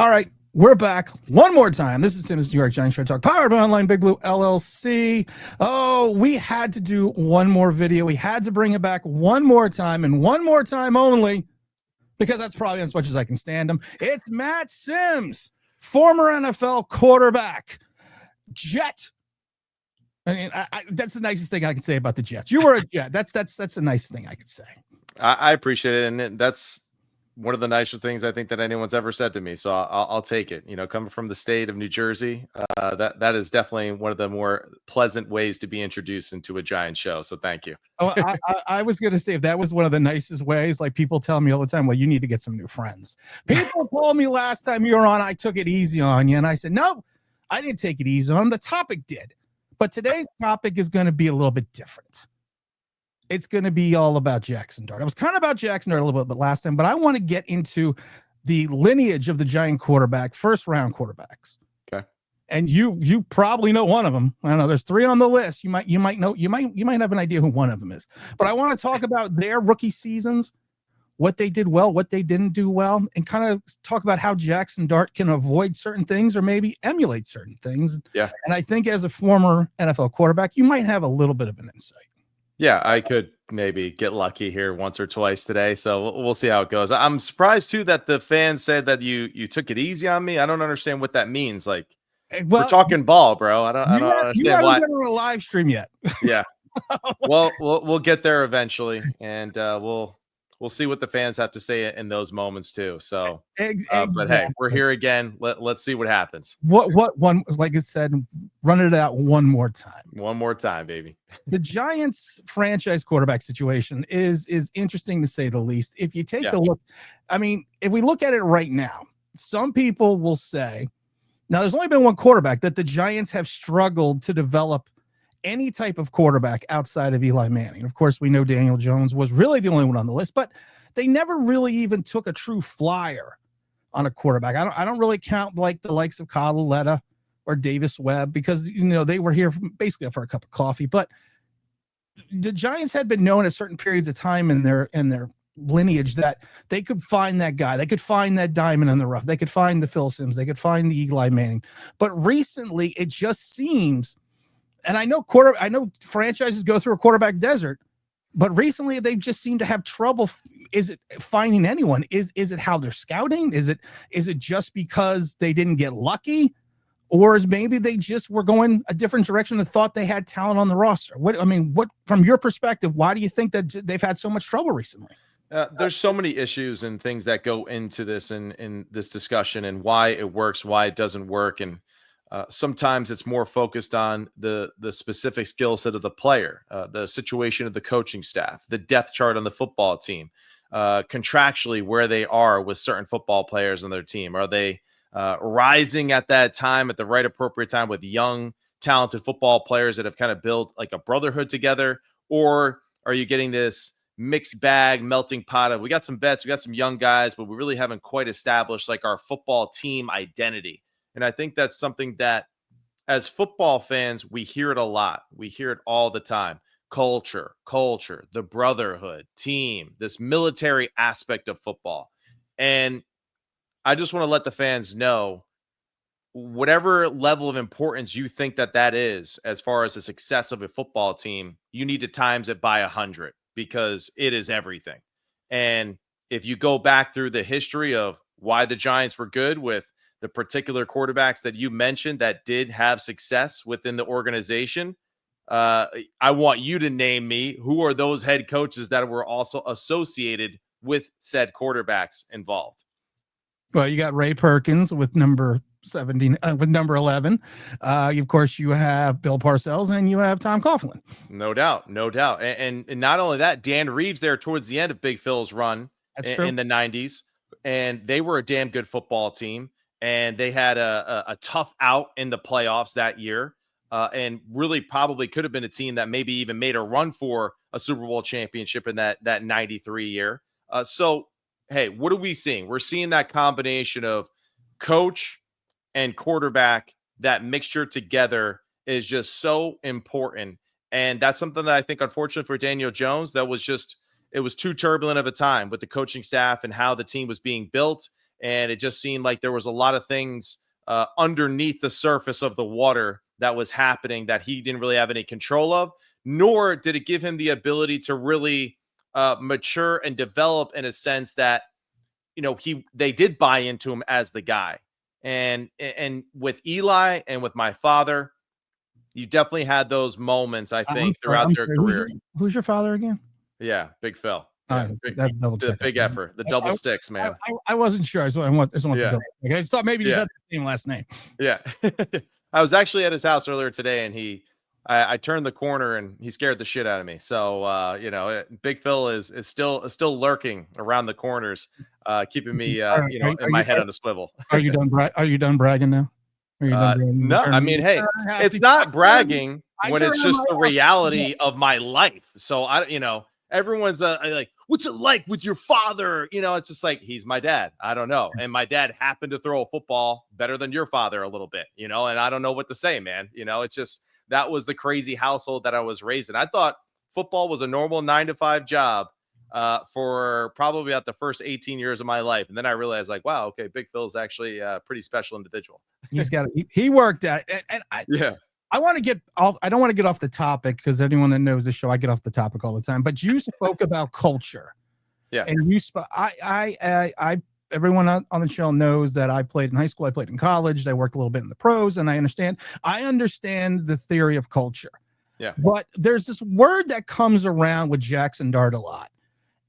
All right, we're back one more time. This is Tim's New York Giants Shred Talk, powered by Online Big Blue LLC. Oh, we had to do one more video. We had to bring it back one more time, and one more time only, because that's probably as much as I can stand him. It's Matt Sims, former NFL quarterback, Jet. I mean, that's the nicest thing I can say about the Jets. You were a Jet. That's a nice thing I could say. I appreciate it, and that's one of the nicer things I think that anyone's ever said to me. So I'll take it. You know, coming from the state of New Jersey, that is definitely one of the more pleasant ways to be introduced into a Giant show. So thank you. Oh, I was going to say, if that was one of the nicest ways, like people tell me all the time, well, you need to get some new friends. People told me last time you were on, I took it easy on you. And I said, no, I didn't take it easy on him. The topic did. But today's topic is going to be a little bit different. It's going to be all about Jaxson Dart. It was kind of about Jaxson Dart a little bit last time, but I want to get into the lineage of the Giant quarterback, first round quarterbacks. Okay. And you probably know one of them. I don't know, there's 3 on the list. You might have an idea who one of them is. But I want to talk about their rookie seasons, what they did well, what they didn't do well, and kind of talk about how Jaxson Dart can avoid certain things or maybe emulate certain things. Yeah. And I think as a former NFL quarterback, you might have a little bit of an insight. Yeah, I could maybe get lucky here once or twice today. So we'll see how it goes. I'm surprised too that the fans said that you took it easy on me. I don't understand what that means. Like, well, we're talking ball, bro. I don't understand why. You haven't been on a live stream yet. Yeah. Well, we'll get there eventually, and we'll see what the fans have to say in those moments too. So, but hey, we're here again. Let's see what happens. What one? Like I said, run it out one more time. One more time, baby. The Giants franchise quarterback situation is interesting to say the least. If you take a look, I mean, if we look at it right now, some people will say, now there's only been one quarterback that the Giants have struggled to develop any type of quarterback outside of Eli Manning. Of course, we know Daniel Jones was really the only one on the list, but they never really even took a true flyer on a quarterback. I don't really count like the likes of Kyle Lauletta or Davis Webb, because they were here basically for a cup of coffee. But the Giants had been known at certain periods of time in their lineage that they could find that guy, they could find that diamond in the rough, they could find the Phil Simms, they could find the Eli Manning. But recently, it just seems. And I know franchises go through a quarterback desert, but recently they just seem to have trouble. Is it finding anyone? Is it how they're scouting? Is it just because they didn't get lucky, or is maybe they just were going a different direction and thought they had talent on the roster? What from your perspective, why do you think that they've had so much trouble recently? There's so many issues and things that go into this in this discussion, and why it works, why it doesn't work, and sometimes it's more focused on the specific skill set of the player, the situation of the coaching staff, the depth chart on the football team, contractually where they are with certain football players on their team. Are they rising at that time, at the right appropriate time, with young, talented football players that have kind of built like a brotherhood together? Or are you getting this mixed bag, melting pot of, we got some vets, we got some young guys, but we really haven't quite established like our football team identity? And I think that's something that as football fans, we hear it a lot. We hear it all the time. Culture, the brotherhood, team, this military aspect of football. And I just want to let the fans know, whatever level of importance you think that is, as far as the success of a football team, you need to times it by 100, because it is everything. And if you go back through the history of why the Giants were good with the particular quarterbacks that you mentioned that did have success within the organization, I want you to name me who are those head coaches that were also associated with said quarterbacks involved. Well, you got Ray Perkins with number 17, with number 11. Of course, you have Bill Parcells and you have Tom Coughlin. No doubt. And not only that, Dan Reeves there towards the end of Big Phil's run in the 90s, and they were a damn good football team. And they had a tough out in the playoffs that year, and really probably could have been a team that maybe even made a run for a Super Bowl championship in that 93 year. So, hey, what are we seeing? We're seeing that combination of coach and quarterback. That mixture together is just so important. And that's something that I think, unfortunately for Daniel Jones, it was too turbulent of a time with the coaching staff and how the team was being built. And it just seemed like there was a lot of things underneath the surface of the water that was happening that he didn't really have any control of, nor did it give him the ability to really mature and develop in a sense that, they did buy into him as the guy. And with Eli and with my father, you definitely had those moments, I think, throughout their career. Who's your father again? Yeah, Big Phil. Yeah, big effort. The double sticks, man. I wasn't sure. I just want to double. I just thought maybe you just had the same last name. Yeah. I was actually at his house earlier today, and I turned the corner and he scared the shit out of me. So, Big Phil is still lurking around the corners, keeping me, in my head on a swivel. Are you done? Are you done bragging now? Are you done bragging? No, I mean, hey, it's not bragging when it's just the reality of my life. So everyone's like, what's it like with your father? It's just like, he's my dad. I don't know. And my dad happened to throw a football better than your father a little bit, and I don't know what to say, man. It's just, that was the crazy household that I was raised in. I thought football was a normal 9-to-5 job for probably about the first 18 years of my life. And then I realized, like, wow, okay, Big Phil's actually a pretty special individual. He worked at it. And I want to get off. I don't want to get off the topic, because anyone that knows the show, I get off the topic all the time. But you spoke about culture. Yeah. And everyone on the show knows that I played in high school. I played in college. I worked a little bit in the pros, and I understand the theory of culture. Yeah. But there's this word that comes around with Jaxson Dart a lot.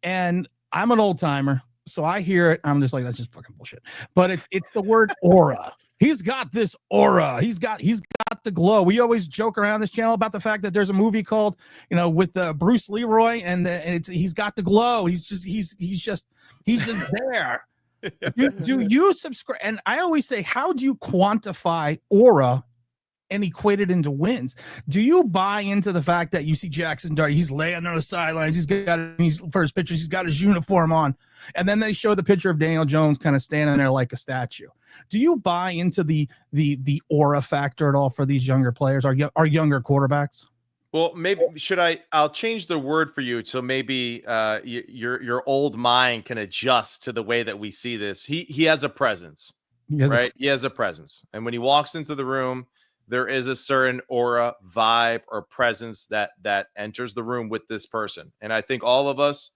And I'm an old timer, so I hear it. I'm just like, that's just fucking bullshit. But it's the word aura. He's got this aura. He's got the glow. We always joke around this channel about the fact that there's a movie called, with Bruce Leroy, and he's got the glow. He's just there. Do you subscribe? And I always say, how do you quantify aura and equate it into wins? Do you buy into the fact that you see Jaxson Dart, he's laying on the sidelines, he's first pictures, he's got his uniform on, and then they show the picture of Daniel Jones kind of standing there like a statue? Do you buy into the aura factor at all for these younger players, or younger quarterbacks? Well, maybe I'll change the word for you, so maybe your old mind can adjust to the way that we see this. He has a presence, right? He has a presence, and when he walks into the room, there is a certain aura, vibe, or presence that enters the room with this person. And I think all of us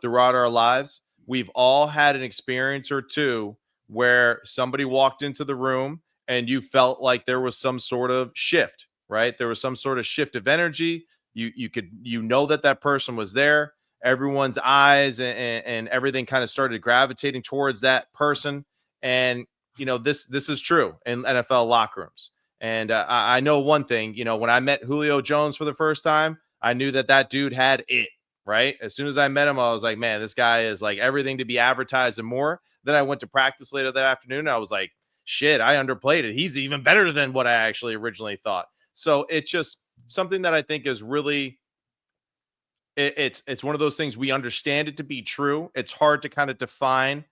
throughout our lives, we've all had an experience or two where somebody walked into the room and you felt like there was some sort of shift, right? There was some sort of shift of energy. You could that person was there. Everyone's eyes and everything kind of started gravitating towards that person. And this is true in NFL locker rooms. And I know one thing, when I met Julio Jones for the first time, I knew that dude had it, right? As soon as I met him, I was like, man, this guy is like everything to be advertised and more. Then I went to practice later that afternoon. And I was like, shit, I underplayed it. He's even better than what I actually originally thought. So it's just something that I think is really, it's one of those things, we understand it to be true. It's hard to kind of define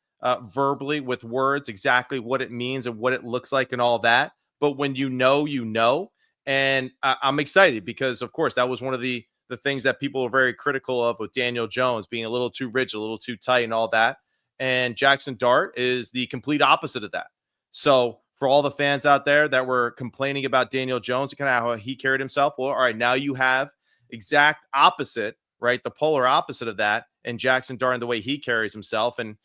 verbally with words exactly what it means and what it looks like and all that. But when you know, and I'm excited because, of course, that was one of the things that people were very critical of with Daniel Jones being a little too rigid, a little too tight and all that. And Jaxson Dart is the complete opposite of that. So for all the fans out there that were complaining about Daniel Jones and kind of how he carried himself, well, all right, now you have exact opposite, right? The polar opposite of that, and Jaxson Dart and the way he carries himself. And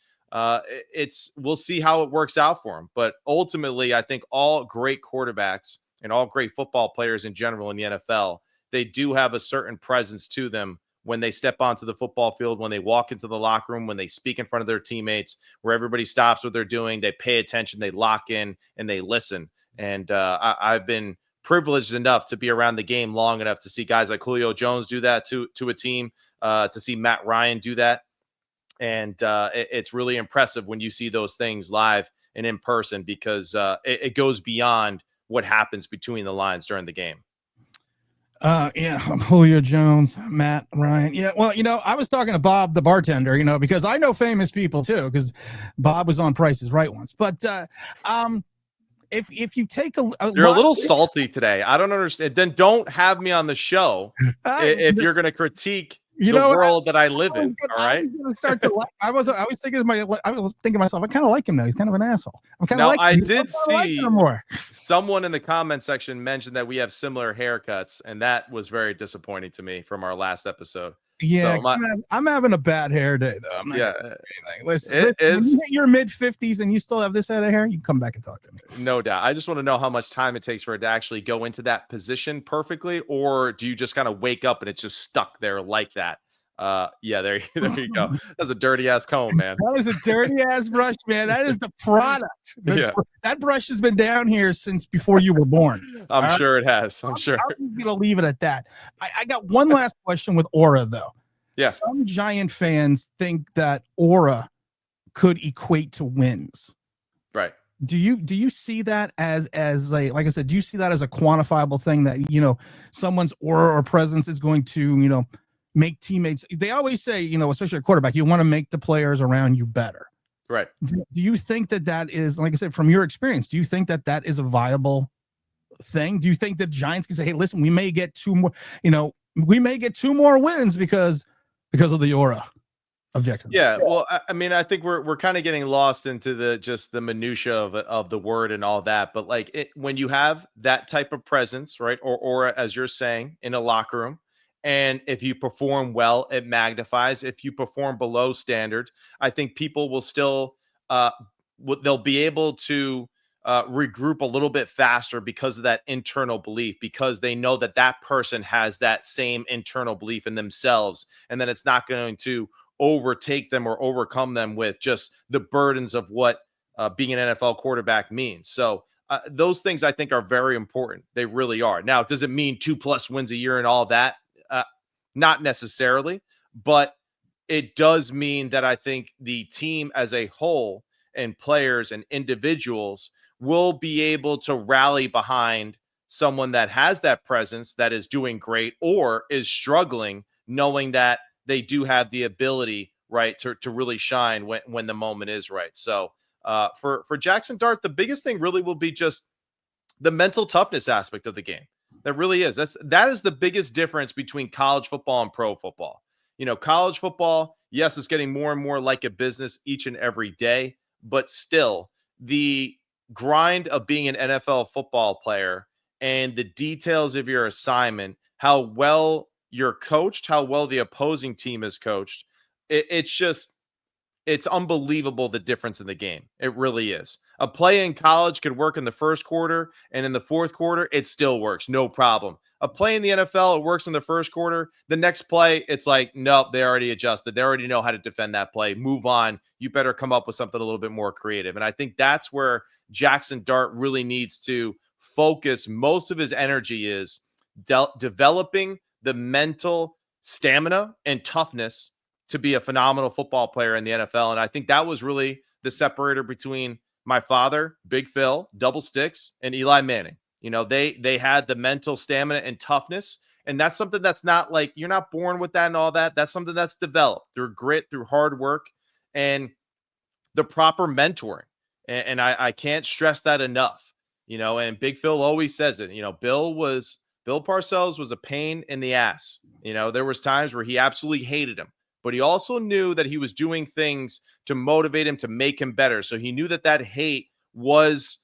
we'll see how it works out for him. But ultimately, I think all great quarterbacks and all great football players in general in the NFL, they do have a certain presence to them when they step onto the football field, when they walk into the locker room, when they speak in front of their teammates, where everybody stops what they're doing, they pay attention, they lock in, and they listen. And I've been privileged enough to be around the game long enough to see guys like Julio Jones do that to a team, to see Matt Ryan do that. And it's really impressive when you see those things live and in person, because it goes beyond what happens between the lines during the game. Yeah, Julio Jones, Matt Ryan. Yeah, well, I was talking to Bob, the bartender, because I know famous people too, because Bob was on Price is Right once. But if you take you're a little salty today. I don't understand. Then don't have me on the show if you're going to critique the world that I live in. All right. I was gonna start to like, I was thinking to myself, I kind of like him now. He's kind of an asshole. I'm kind of like I him. did see him more. someone in the comment section mentioned that we have similar haircuts, and that was very disappointing to me from our last episode. Yeah, So I'm having a bad hair day though. I'm not yeah, anything. Listen, when you hit your mid-50s and you still have this head of hair, you come back and talk to me. No doubt. I just want to know how much time it takes for it to actually go into that position perfectly, or do you just kind of wake up and it's just stuck there like that? Yeah, there you go. That's a dirty ass comb, man. That is a dirty ass brush, man. That is the product. That brush has been down here since before you were born. I'm sure it has. I'm sure. I'm gonna leave it at that. I got one last question with aura though. Yeah. Some Giant fans think that aura could equate to wins. Right. Do you see that as like I said, do you see that as a quantifiable thing that, someone's aura or presence is going to, make teammates? They always say, especially a quarterback, you want to make the players around you better. Right. Do you think that is, like I said, from your experience, do you think that is a viable thing? Do you think that Giants can say, hey, listen, we may get two more wins because of the aura of Jaxson? Yeah, well, I mean, I think we're kind of getting lost into the minutia of the word and all that, but like when you have that type of presence, right, or aura, as you're saying, in a locker room, and if you perform well, it magnifies. If you perform below standard, I think people will still they'll be able to regroup a little bit faster because of that internal belief, because they know that that person has that same internal belief in themselves, and then it's not going to overtake them or overcome them with just the burdens of what being an NFL quarterback means. So those things I think are very important. They really are. Now, does it mean 2+ wins a year and all that? Not necessarily, but it does mean that I think the team as a whole and players and individuals will be able to rally behind someone that has that presence, that is doing great or is struggling, knowing that they do have the ability, right, to really shine when the moment is right. So for Jaxson Dart, the biggest thing really will be just the mental toughness aspect of the game. That really is. That is the biggest difference between college football and pro football. College football, yes, it's getting more and more like a business each and every day, but still the grind of being an NFL football player and the details of your assignment, how well you're coached, how well the opposing team is coached. It's unbelievable the difference in the game. It really is. A play in college could work in the first quarter, and in the fourth quarter, it still works. No problem. A play in the NFL, it works in the first quarter. The next play, it's like, nope, they already adjusted. They already know how to defend that play. Move on. You better come up with something a little bit more creative. And I think that's where Jaxson Dart really needs to focus most of his energy is developing the mental stamina and toughness to be a phenomenal football player in the NFL. And I think that was really the separator between my father, Big Phil, Double Sticks, and Eli Manning. They had the mental stamina and toughness. And that's something that's not like, you're not born with that and all that. That's something that's developed through grit, through hard work, and the proper mentoring. And I can't stress that enough. And Big Phil always says it. Bill Parcells was a pain in the ass. There was times where he absolutely hated him, but he also knew that he was doing things to motivate him, to make him better. So he knew that hate was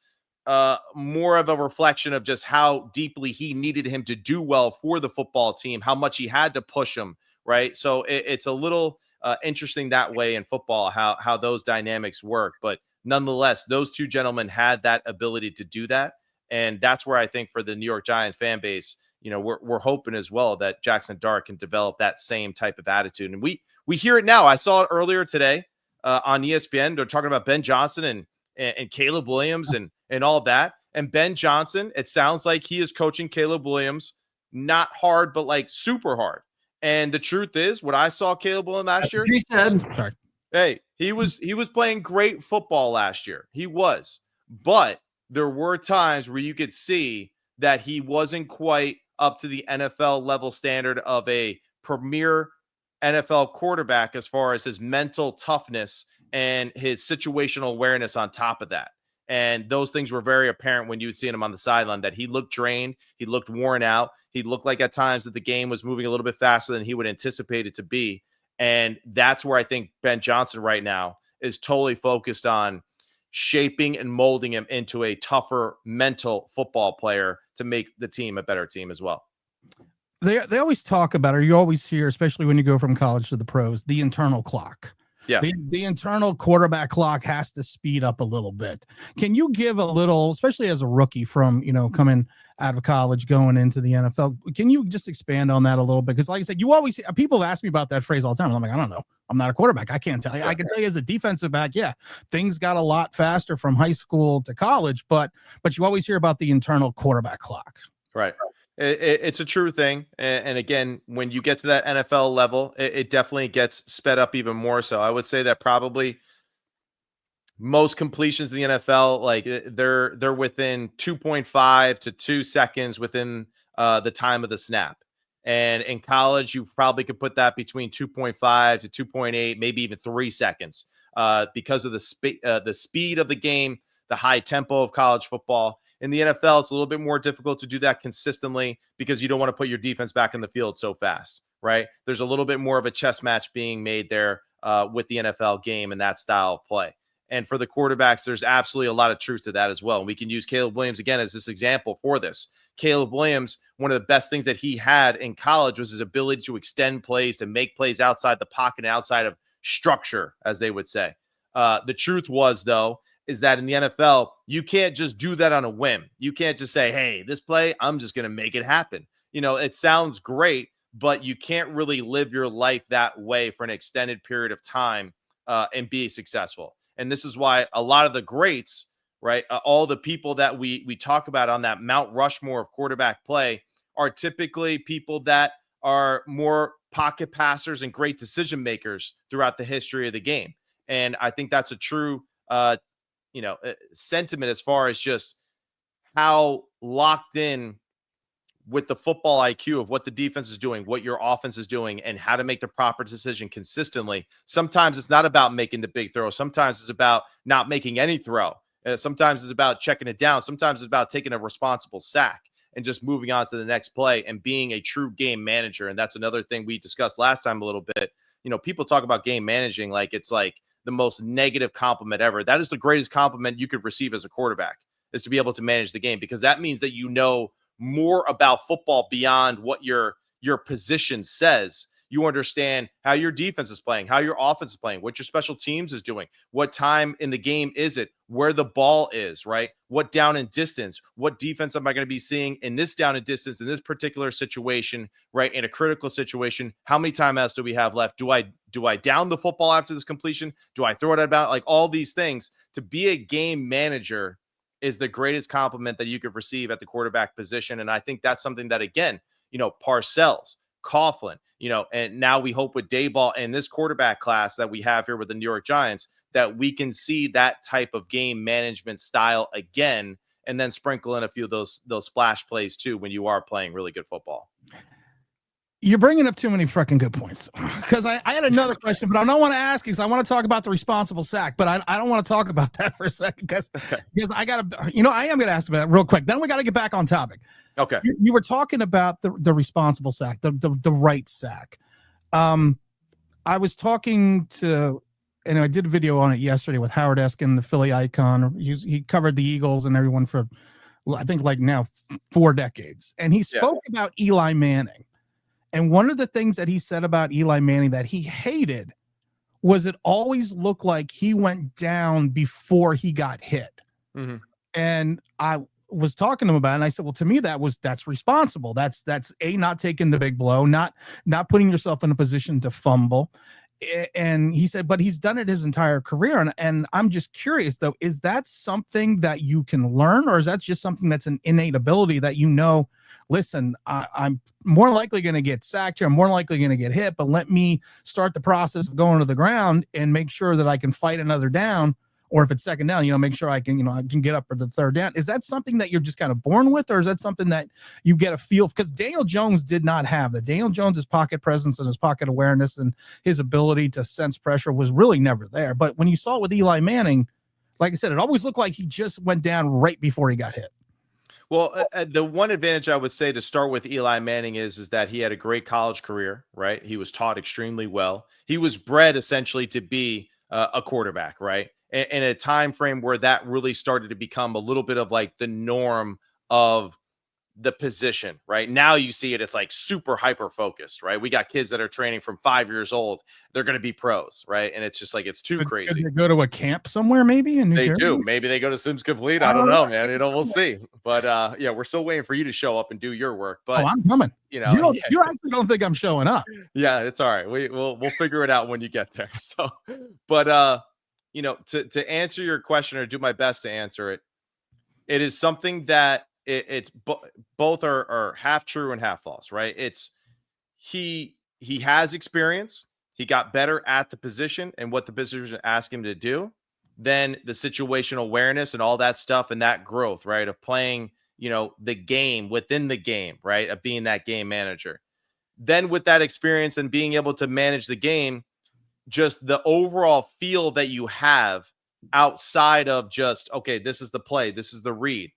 more of a reflection of just how deeply he needed him to do well for the football team, how much he had to push him, right? So it's a little interesting that way in football, how those dynamics work. But nonetheless, those two gentlemen had that ability to do that. And that's where I think for the New York Giants fan base, we're hoping as well that Jaxson Dart can develop that same type of attitude. And we hear it now. I saw it earlier today on ESPN. They're talking about Ben Johnson and Caleb Williams and all that. And Ben Johnson, it sounds like he is coaching Caleb Williams, not hard, but like super hard. And the truth is, what I saw Caleb Williams last year, he said, sorry. Hey, he was playing great football last year. He was. But there were times where you could see that he wasn't quite up to the NFL level standard of a premier NFL quarterback as far as his mental toughness and his situational awareness on top of that. And those things were very apparent when you would see him on the sideline, that he looked drained. He looked worn out. He looked like at times that the game was moving a little bit faster than he would anticipate it to be. And that's where I think Ben Johnson right now is totally focused on shaping and molding him into a tougher mental football player to make the team a better team as well. They always talk about, or you always hear, especially when you go from college to the pros, the internal clock. Yeah. The internal quarterback clock has to speed up a little bit. Can you give a little, especially as a rookie from, coming out of college, going into the NFL, can you just expand on that a little bit? Because like I said, you always, people ask me about that phrase all the time. I'm like, I don't know. I'm not a quarterback. I can't tell you. I can tell you as a defensive back, yeah, things got a lot faster from high school to college, but you always hear about the internal quarterback clock. Right. It's a true thing. And again, when you get to that NFL level, it definitely gets sped up even more. So I would say that probably most completions in the NFL, like they're within 2.5 to 2 seconds within the time of the snap. And in college, you probably could put that between 2.5 to 2.8, maybe even 3 seconds because of the speed of the game, the high tempo of college football. In the NFL, it's a little bit more difficult to do that consistently because you don't want to put your defense back in the field so fast, right? There's a little bit more of a chess match being made there with the NFL game and that style of play. And for the quarterbacks, there's absolutely a lot of truth to that as well. And we can use Caleb Williams again as this example for this. Caleb Williams, one of the best things that he had in college was his ability to extend plays, to make plays outside the pocket and outside of structure, as they would say. The truth was, though, is that in the NFL, you can't just do that on a whim. You can't just say, hey, this play, I'm just going to make it happen. It sounds great, but you can't really live your life that way for an extended period of time and be successful. And this is why a lot of the greats, right, all the people that we talk about on that Mount Rushmore of quarterback play are typically people that are more pocket passers and great decision makers throughout the history of the game. And I think that's a true sentiment as far as just how locked in with the football IQ of what the defense is doing, what your offense is doing, and how to make the proper decision consistently. Sometimes it's not about making the big throw. Sometimes it's about not making any throw. Sometimes it's about checking it down. Sometimes it's about taking a responsible sack and just moving on to the next play and being a true game manager. And that's another thing we discussed last time a little bit. People talk about game managing like it's like the most negative compliment ever. That is the greatest compliment you could receive as a quarterback, is to be able to manage the game, because that means that you know more about football beyond what your position says. You understand how your defense is playing, how your offense is playing, what your special teams is doing, what time in the game is it, where the ball is, right? What down and distance, what defense am I going to be seeing in this down and distance, in this particular situation, right? In a critical situation, how many timeouts do we have left? Do I down the football after this completion? Do I throw it about? Like all these things. To be a game manager is the greatest compliment that you could receive at the quarterback position. And I think that's something that, again, Parcells, Coughlin, and now we hope with Daboll and this quarterback class that we have here with the New York Giants, that we can see that type of game management style again, and then sprinkle in a few of those splash plays too when you are playing really good football. You're bringing up too many freaking good points, because I had another question, but I don't want to ask because I want to talk about the responsible sack, but I don't want to talk about that for a second because I got to, I am going to ask about that real quick. Then we got to get back on topic. Okay. You were talking about the responsible sack, the right sack. I was talking to, and I did a video on it yesterday with Howard Eskin, the Philly icon. He covered the Eagles and everyone for, I think, like now 4 decades. And he spoke about Eli Manning. And one of the things that he said about Eli Manning that he hated was it always looked like he went down before he got hit. Mm-hmm. And I was talking to him about it, and I said, well, to me, that's responsible. That's not taking the big blow, not putting yourself in a position to fumble. And he said, but he's done it his entire career. And I'm just curious, though, is that something that you can learn, or is that just something that's an innate ability that listen, I'm more likely going to get sacked here, I'm more likely going to get hit, but let me start the process of going to the ground and make sure that I can fight another down, or if it's second down, make sure I can get up for the third down. Is that something that you're just kind of born with, or is that something that you get a feel? Because Daniel Jones did not have that. Daniel Jones's pocket presence and his pocket awareness and his ability to sense pressure was really never there. But when you saw it with Eli Manning, like I said, it always looked like he just went down right before he got hit. Well, the one advantage I would say to start with Eli Manning is that he had a great college career, right? He was taught extremely well. He was bred essentially to be a quarterback, right? In a time frame where that really started to become a little bit of like the norm of the position. Right now you see it's like super hyper focused, right? We got kids that are training from 5 years old. They're going to be pros, right? And it's just like, it's too crazy. Could they go to a camp somewhere maybe in New Jersey? Do. Maybe they go to Sims Complete. I don't know, man. We'll see. But yeah, we're still waiting for you to show up and do your work. But I'm coming. You actually don't think I'm showing up. Yeah, it's all right. We'll figure it out when you get there. So, but to answer your question, or do my best to answer it, it is something that it's both are half true and half false, right? It's he has experience. He got better at the position and what the position asked him to do. Then the situational awareness and all that stuff and that growth, right, of playing, the game within the game, right, of being that game manager. Then with that experience and being able to manage the game, just the overall feel that you have outside of just, okay, this is the play, this is the read,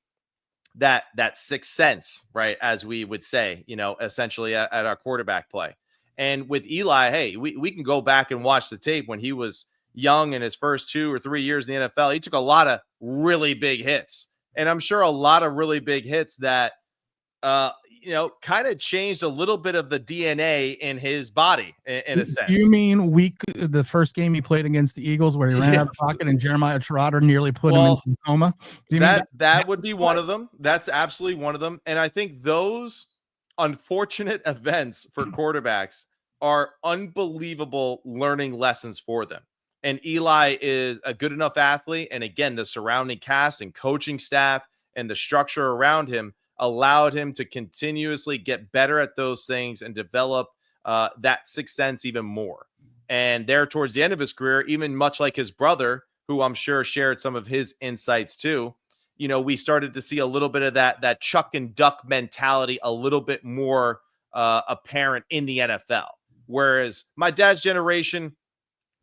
that sixth sense, right, as we would say, essentially at our quarterback play. And with Eli, hey, we can go back and watch the tape when he was young in his first 2 or 3 years in the NFL. He took a lot of really big hits, and I'm sure a lot of really big hits that kind of changed a little bit of the DNA in his body in a sense. You mean the first game he played against the Eagles where he ran out of the pocket and Jeremiah Trotter nearly put him in coma? That would be one of them. That's absolutely one of them. And I think those unfortunate events for quarterbacks are unbelievable learning lessons for them. And Eli is a good enough athlete. And again, the surrounding cast and coaching staff and the structure around him allowed him to continuously get better at those things and develop that sixth sense even more. And there towards the end of his career, even much like his brother, who I'm sure shared some of his insights too, we started to see a little bit of that chuck and duck mentality a little bit more apparent in the NFL. Whereas my dad's generation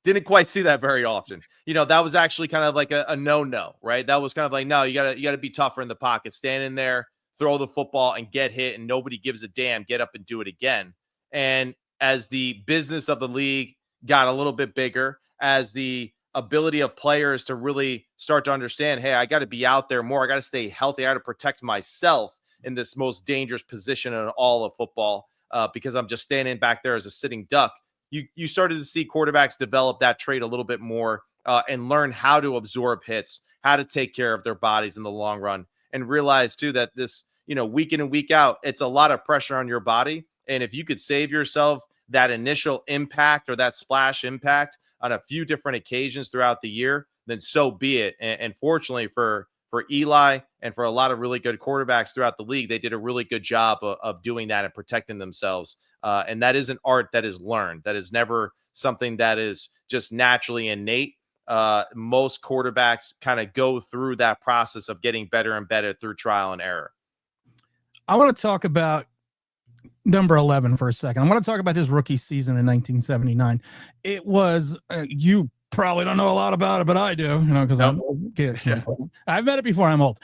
didn't quite see that very often. That was actually kind of like a no-no, right? That was kind of like, no, you gotta be tougher in the pocket, stand in there, throw the football and get hit, and nobody gives a damn, get up and do it again. And as the business of the league got a little bit bigger, as the ability of players to really start to understand, hey, I got to be out there more, I got to stay healthy, I got to protect myself in this most dangerous position in all of football, because I'm just standing back there as a sitting duck. You started to see quarterbacks develop that trait a little bit more and learn how to absorb hits, how to take care of their bodies in the long run, and realize too that this, week in and week out, it's a lot of pressure on your body. And if you could save yourself that initial impact or that splash impact on a few different occasions throughout the year, then so be it. And fortunately for Eli and for a lot of really good quarterbacks throughout the league, they did a really good job of doing that and protecting themselves. And that is an art that is learned. That is never something that is just naturally innate. Most quarterbacks kind of go through that process of getting better and better through trial and error. I want to talk about number 11 for a second. I want to talk about his rookie season in 1979. It was, you probably don't know a lot about it, but I do, because I'm a kid. Yeah. I've met it before. I'm old.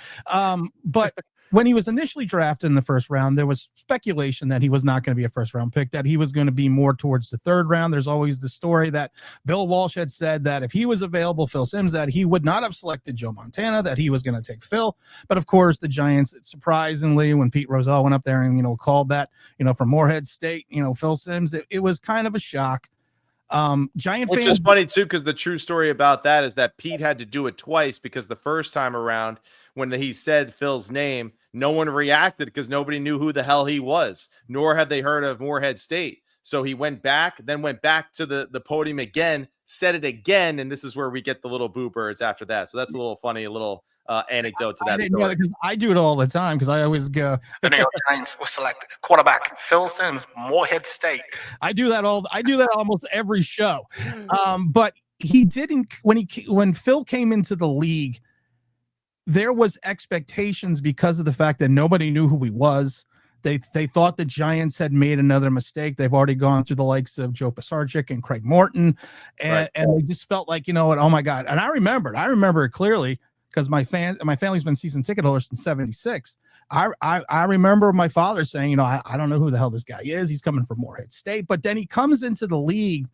But when he was initially drafted in the first round, there was speculation that he was not going to be a first round pick, that he was going to be more towards the third round. There's always the story that Bill Walsh had said that if he was available, Phil Simms, that he would not have selected Joe Montana, that he was going to take Phil. But of course, the Giants, surprisingly, when Pete Rozelle went up there and, called that, from Morehead State, Phil Simms, it was kind of a shock. Giant Which fans, is funny too, because the true story about that is that Pete had to do it twice, because the first time around when he said Phil's name, no one reacted because nobody knew who the hell he was, nor had they heard of Morehead State. So he went back to the podium again, said it again, and this is where we get the little boo birds after that. So that's a little funny, anecdote to that story. I do it all the time because I always go. The New York Giants will select quarterback Phil Simms, Morehead State. I do that almost every show. But he didn't when Phil came into the league. There was expectations because of the fact that nobody knew who he was, They thought the Giants had made another mistake. They've already gone through the likes of Joe Pisarcik and Craig Morton, and they just felt like, you know what, oh my God. And I remember it clearly because my family's been season ticket holders since '76. I remember my father saying, you know, I don't know who the hell this guy is. He's coming from Morehead State, but then he comes into the league.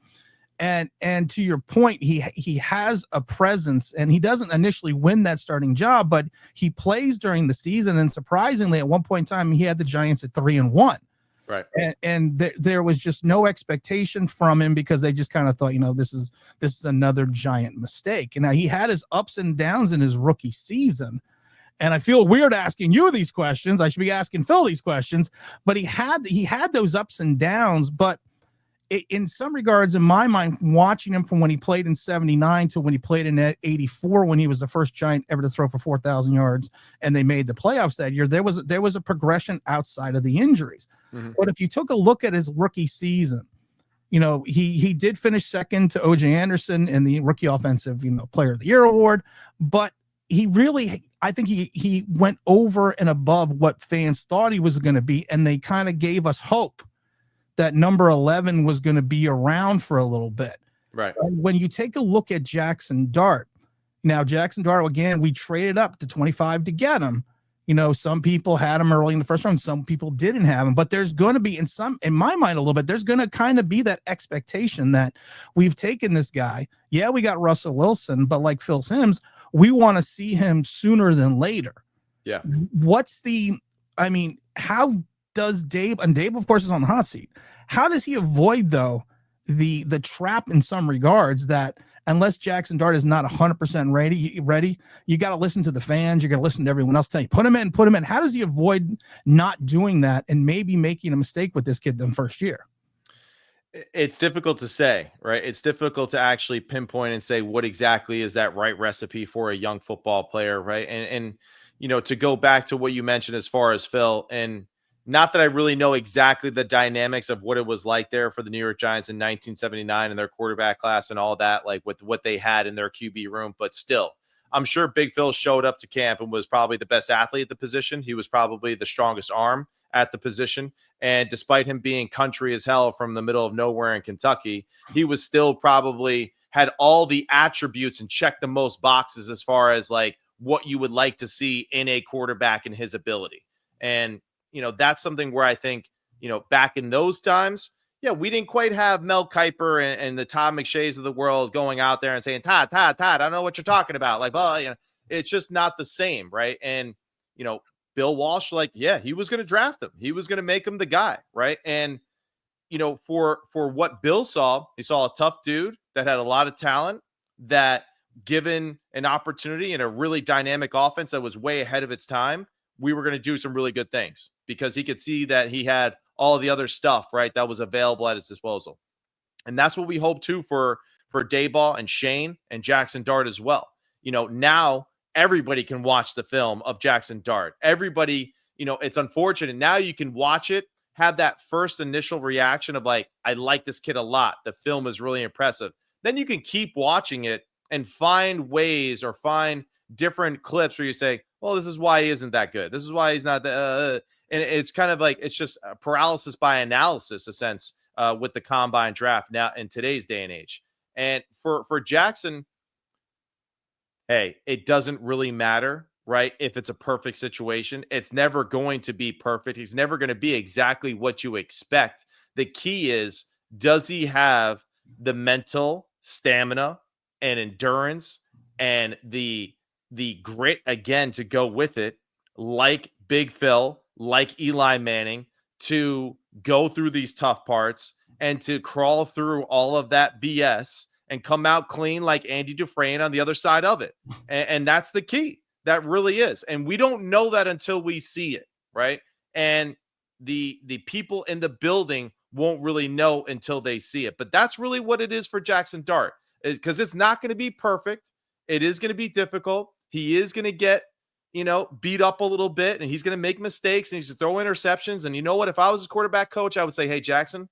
And to your point, he has a presence, and he doesn't initially win that starting job, but he plays during the season. And surprisingly, at one point in time, he had the Giants at 3-1. Right. And there was just no expectation from him because they just kind of thought, you know, this is another Giant mistake. And now he had his ups and downs in his rookie season. And I feel weird asking you these questions. I should be asking Phil these questions, but he had those ups and downs, but in some regards, in my mind, watching him from when he played in '79 to when he played in '84, when he was the first Giant ever to throw for 4,000 yards, and they made the playoffs that year, there was a progression outside of the injuries. Mm-hmm. But if you took a look at his rookie season, you know, he did finish second to O.J. Anderson in the Rookie Offensive, you know, Player of the Year award, but he really, I think he went over and above what fans thought he was going to be, and they kind of gave us hope that number 11 was going to be around for a little bit. Right. And when you take a look at Jaxson Dart, now Jaxson Dart, again, we traded up to 25 to get him. You know, some people had him early in the first round, some people didn't have him, but there's going to be in my mind a little bit, there's going to kind of be that expectation that we've taken this guy. Yeah, we got Russell Wilson, but like Phil Simms, we want to see him sooner than later. Yeah. How does Dave, and Dave, of course, is on the hot seat. How does he avoid, though, the trap in some regards that unless Jaxson Dart is not 100% ready, you got to listen to the fans. You got to listen to everyone else telling you, put him in. How does he avoid not doing that and maybe making a mistake with this kid in the first year? It's difficult to say, right? It's difficult to actually pinpoint and say what exactly is that right recipe for a young football player, right? And you know, to go back to what you mentioned as far as Phil, and not that I really know exactly the dynamics of what it was like there for the New York Giants in 1979 and their quarterback class and all that, like with what they had in their QB room. But still, I'm sure Big Phil showed up to camp and was probably the best athlete at the position. He was probably the strongest arm at the position. And despite him being country as hell from the middle of nowhere in Kentucky, he was still probably had all the attributes and checked the most boxes as far as like what you would like to see in a quarterback and his ability. And you know, that's something where I think, you know, back in those times, yeah, we didn't quite have Mel Kiper and the Todd McShays of the world going out there and saying, Todd, I don't know what you're talking about. Like, well, you know, it's just not the same, right? And, you know, Bill Walsh, like, yeah, he was going to draft him. He was going to make him the guy, right? And, you know, for what Bill saw, he saw a tough dude that had a lot of talent, that given an opportunity in a really dynamic offense that was way ahead of its time, we were going to do some really good things because he could see that he had all the other stuff, right, that was available at his disposal. And that's what we hope too for Daboll and Shane and Jaxson Dart as well. You know, now everybody can watch the film of Jaxson Dart. Everybody, you know, it's unfortunate. Now you can watch it, have that first initial reaction of like, I like this kid a lot. The film is really impressive. Then you can keep watching it and find ways or find different clips where you say, well, this is why he isn't that good. This is why he's not and it's kind of like, it's just a paralysis by analysis, a sense, with the combine draft now in today's day and age. And for Jaxson, hey, it doesn't really matter, right? If it's a perfect situation, it's never going to be perfect. He's never going to be exactly what you expect. The key is, does he have the mental stamina and endurance and the grit, again, to go with it, like Big Phil, like Eli Manning, to go through these tough parts and to crawl through all of that BS and come out clean like Andy Dufresne on the other side of it. And that's the key. That really is. And we don't know that until we see it, right? And the people in the building won't really know until they see it. But that's really what it is for Jaxson Dart, because it's not going to be perfect. It is going to be difficult. He is going to get, you know, beat up a little bit, and he's going to make mistakes, and he's going to throw interceptions. And you know what? If I was a quarterback coach, I would say, hey, Jaxson,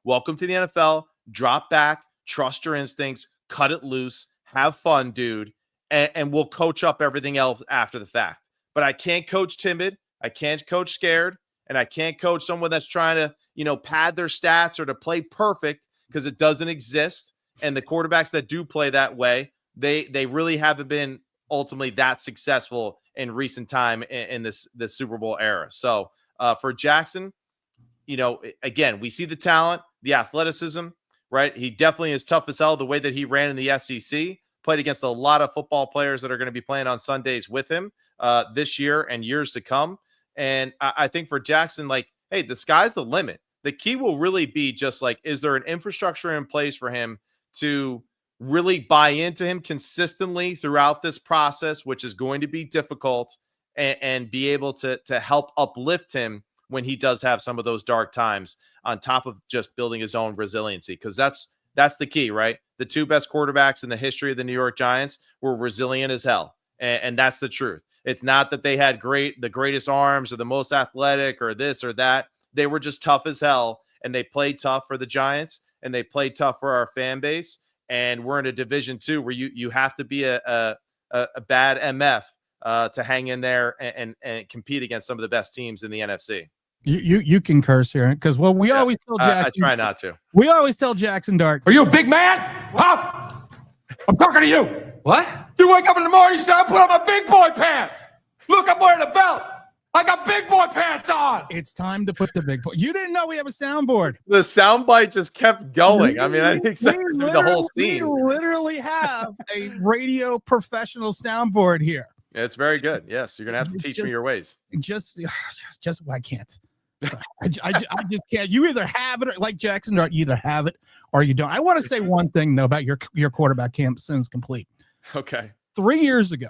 welcome to the NFL. Drop back, trust your instincts, cut it loose, have fun, dude, and we'll coach up everything else after the fact. But I can't coach timid. I can't coach scared. and I can't coach someone that's trying to, pad their stats or to play perfect, because it doesn't exist. And the quarterbacks that do play that way, they really haven't been ultimately that successful in recent time in this Super Bowl era. So for Jaxson, again, we see the talent, the athleticism, right? He definitely is tough as hell. The way that he ran in the SEC, played against a lot of football players that are going to be playing on Sundays with him this year and years to come. And I think for Jaxson, like, hey, the sky's the limit. The key will really be just like, is there an infrastructure in place for him to really buy into him consistently throughout this process, which is going to be difficult, and be able to help uplift him when he does have some of those dark times, on top of just building his own resiliency. Because that's the key, right? The two best quarterbacks in the history of the New York Giants were resilient as hell. And that's the truth. It's not that they had the greatest arms or the most athletic or this or that. They were just tough as hell, and they played tough for the Giants, and they played tough for our fan base. And we're in a Division II where you have to be a bad MF to hang in there and compete against some of the best teams in the NFC. You can curse here, because we always tell Jaxson. I try not to. We always tell Jaxson Dart. Are you a big man? Huh? I'm talking to you. What? You wake up in the morning, you say, I put on my big boy pants. Look, I'm wearing a belt. I got big boy pants on. It's time to put the big boy. You didn't know we have a soundboard. The soundbite just kept going. I mean, I think through the whole scene. We literally have a radio professional soundboard here. It's very good. Yes, you're gonna have to teach me your ways. Just I can't. I just can't. You either have it, or, like Jaxson Dart, you either have it or you don't. I want to say one thing though about your quarterback camp since complete. Okay. 3 years ago.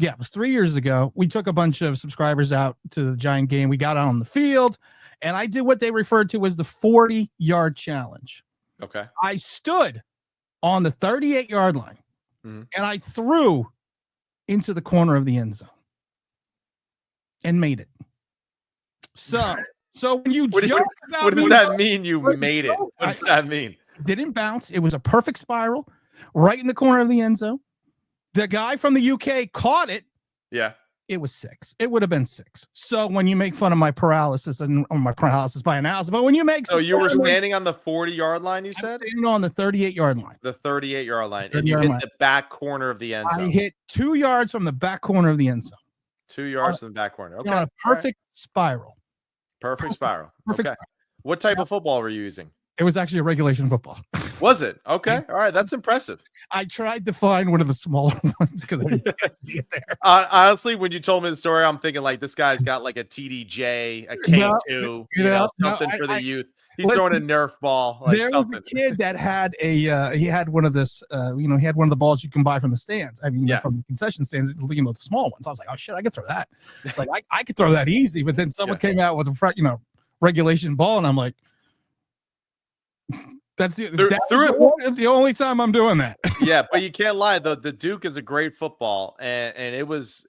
Yeah, it was 3 years ago. We took a bunch of subscribers out to the Giant game. We got out on the field, and I did what they referred to as the 40-yard challenge. Okay. I stood on the 38-yard line, and I threw into the corner of the end zone and made it. So when you what does that mean? You made it. What does that mean? Didn't bounce. It was a perfect spiral right in the corner of the end zone. The guy from the UK caught it. Yeah. It was 6. It would have been 6. So when you make fun of my paralysis my paralysis by analysis, but when you make, so you were standing on the 40-yard line, you said? Standing on the 38-yard line. The 38-yard line. And you hit the back corner of the end zone. I hit 2 yards from the back corner of the end zone. 2 yards from the back corner. Okay. On a perfect spiral. Perfect spiral. Perfect okay. spiral. What type of football were you using? It was actually a regulation football. Was it? Okay. All right. That's impressive. I tried to find one of the smaller ones because I didn't get there. Honestly, when you told me the story, I'm thinking like this guy's got like a TDJ, a K2, something for the youth. He's throwing a Nerf ball. Like there was a kid that had he had one of this, he had one of the balls you can buy from the stands. I mean, from the concession stands, the small ones. I was like, oh shit, I could throw that. It's like I could throw that easy. But then someone came out with a regulation ball, and I'm like, that's the only time I'm doing that. Yeah, but you can't lie. The Duke is a great football, and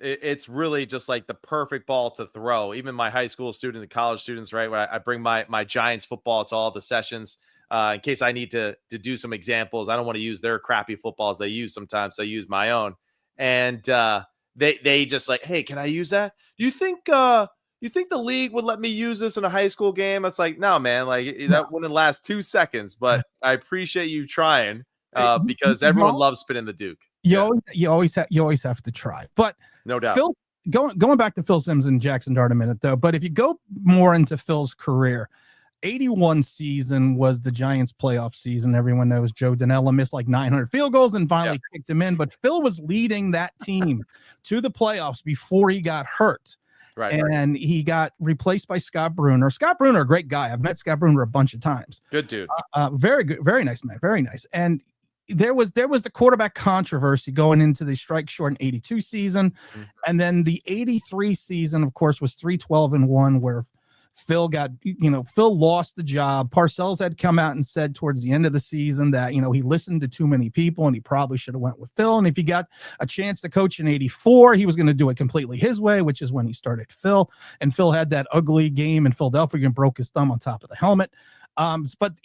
it's really just like the perfect ball to throw. Even my high school students and college students, right? When I bring my Giants football to all the sessions, in case I need to do some examples. I don't want to use their crappy footballs they use sometimes. So I use my own, and they just like, hey, can I use that? Do you think the league would let me use this in a high school game? It's like, no, man, like that wouldn't last 2 seconds, but I appreciate you trying because everyone loves spinning the Duke. You always have to try, but no doubt. Phil, going back to Phil Simms and Jaxson Dart a minute though, but if you go more into Phil's career, 81 season was the Giants playoff season. Everyone knows Joe Danella missed like 900 field goals and finally kicked him in, but Phil was leading that team to the playoffs before he got hurt. Right, and he got replaced by Scott Bruner. Scott Bruner, a great guy. I've met Scott Bruner a bunch of times. Good dude. Very good. Very nice man. Very nice. And there was the quarterback controversy going into the strike short 82 season. And then the 83 season, of course, was 3-12-1, where Phil lost the job. Parcells had come out and said towards the end of the season that, he listened to too many people and he probably should have went with Phil. And if he got a chance to coach in 84, he was going to do it completely his way, which is when he started Phil. And Phil had that ugly game in Philadelphia and broke his thumb on top of the helmet. But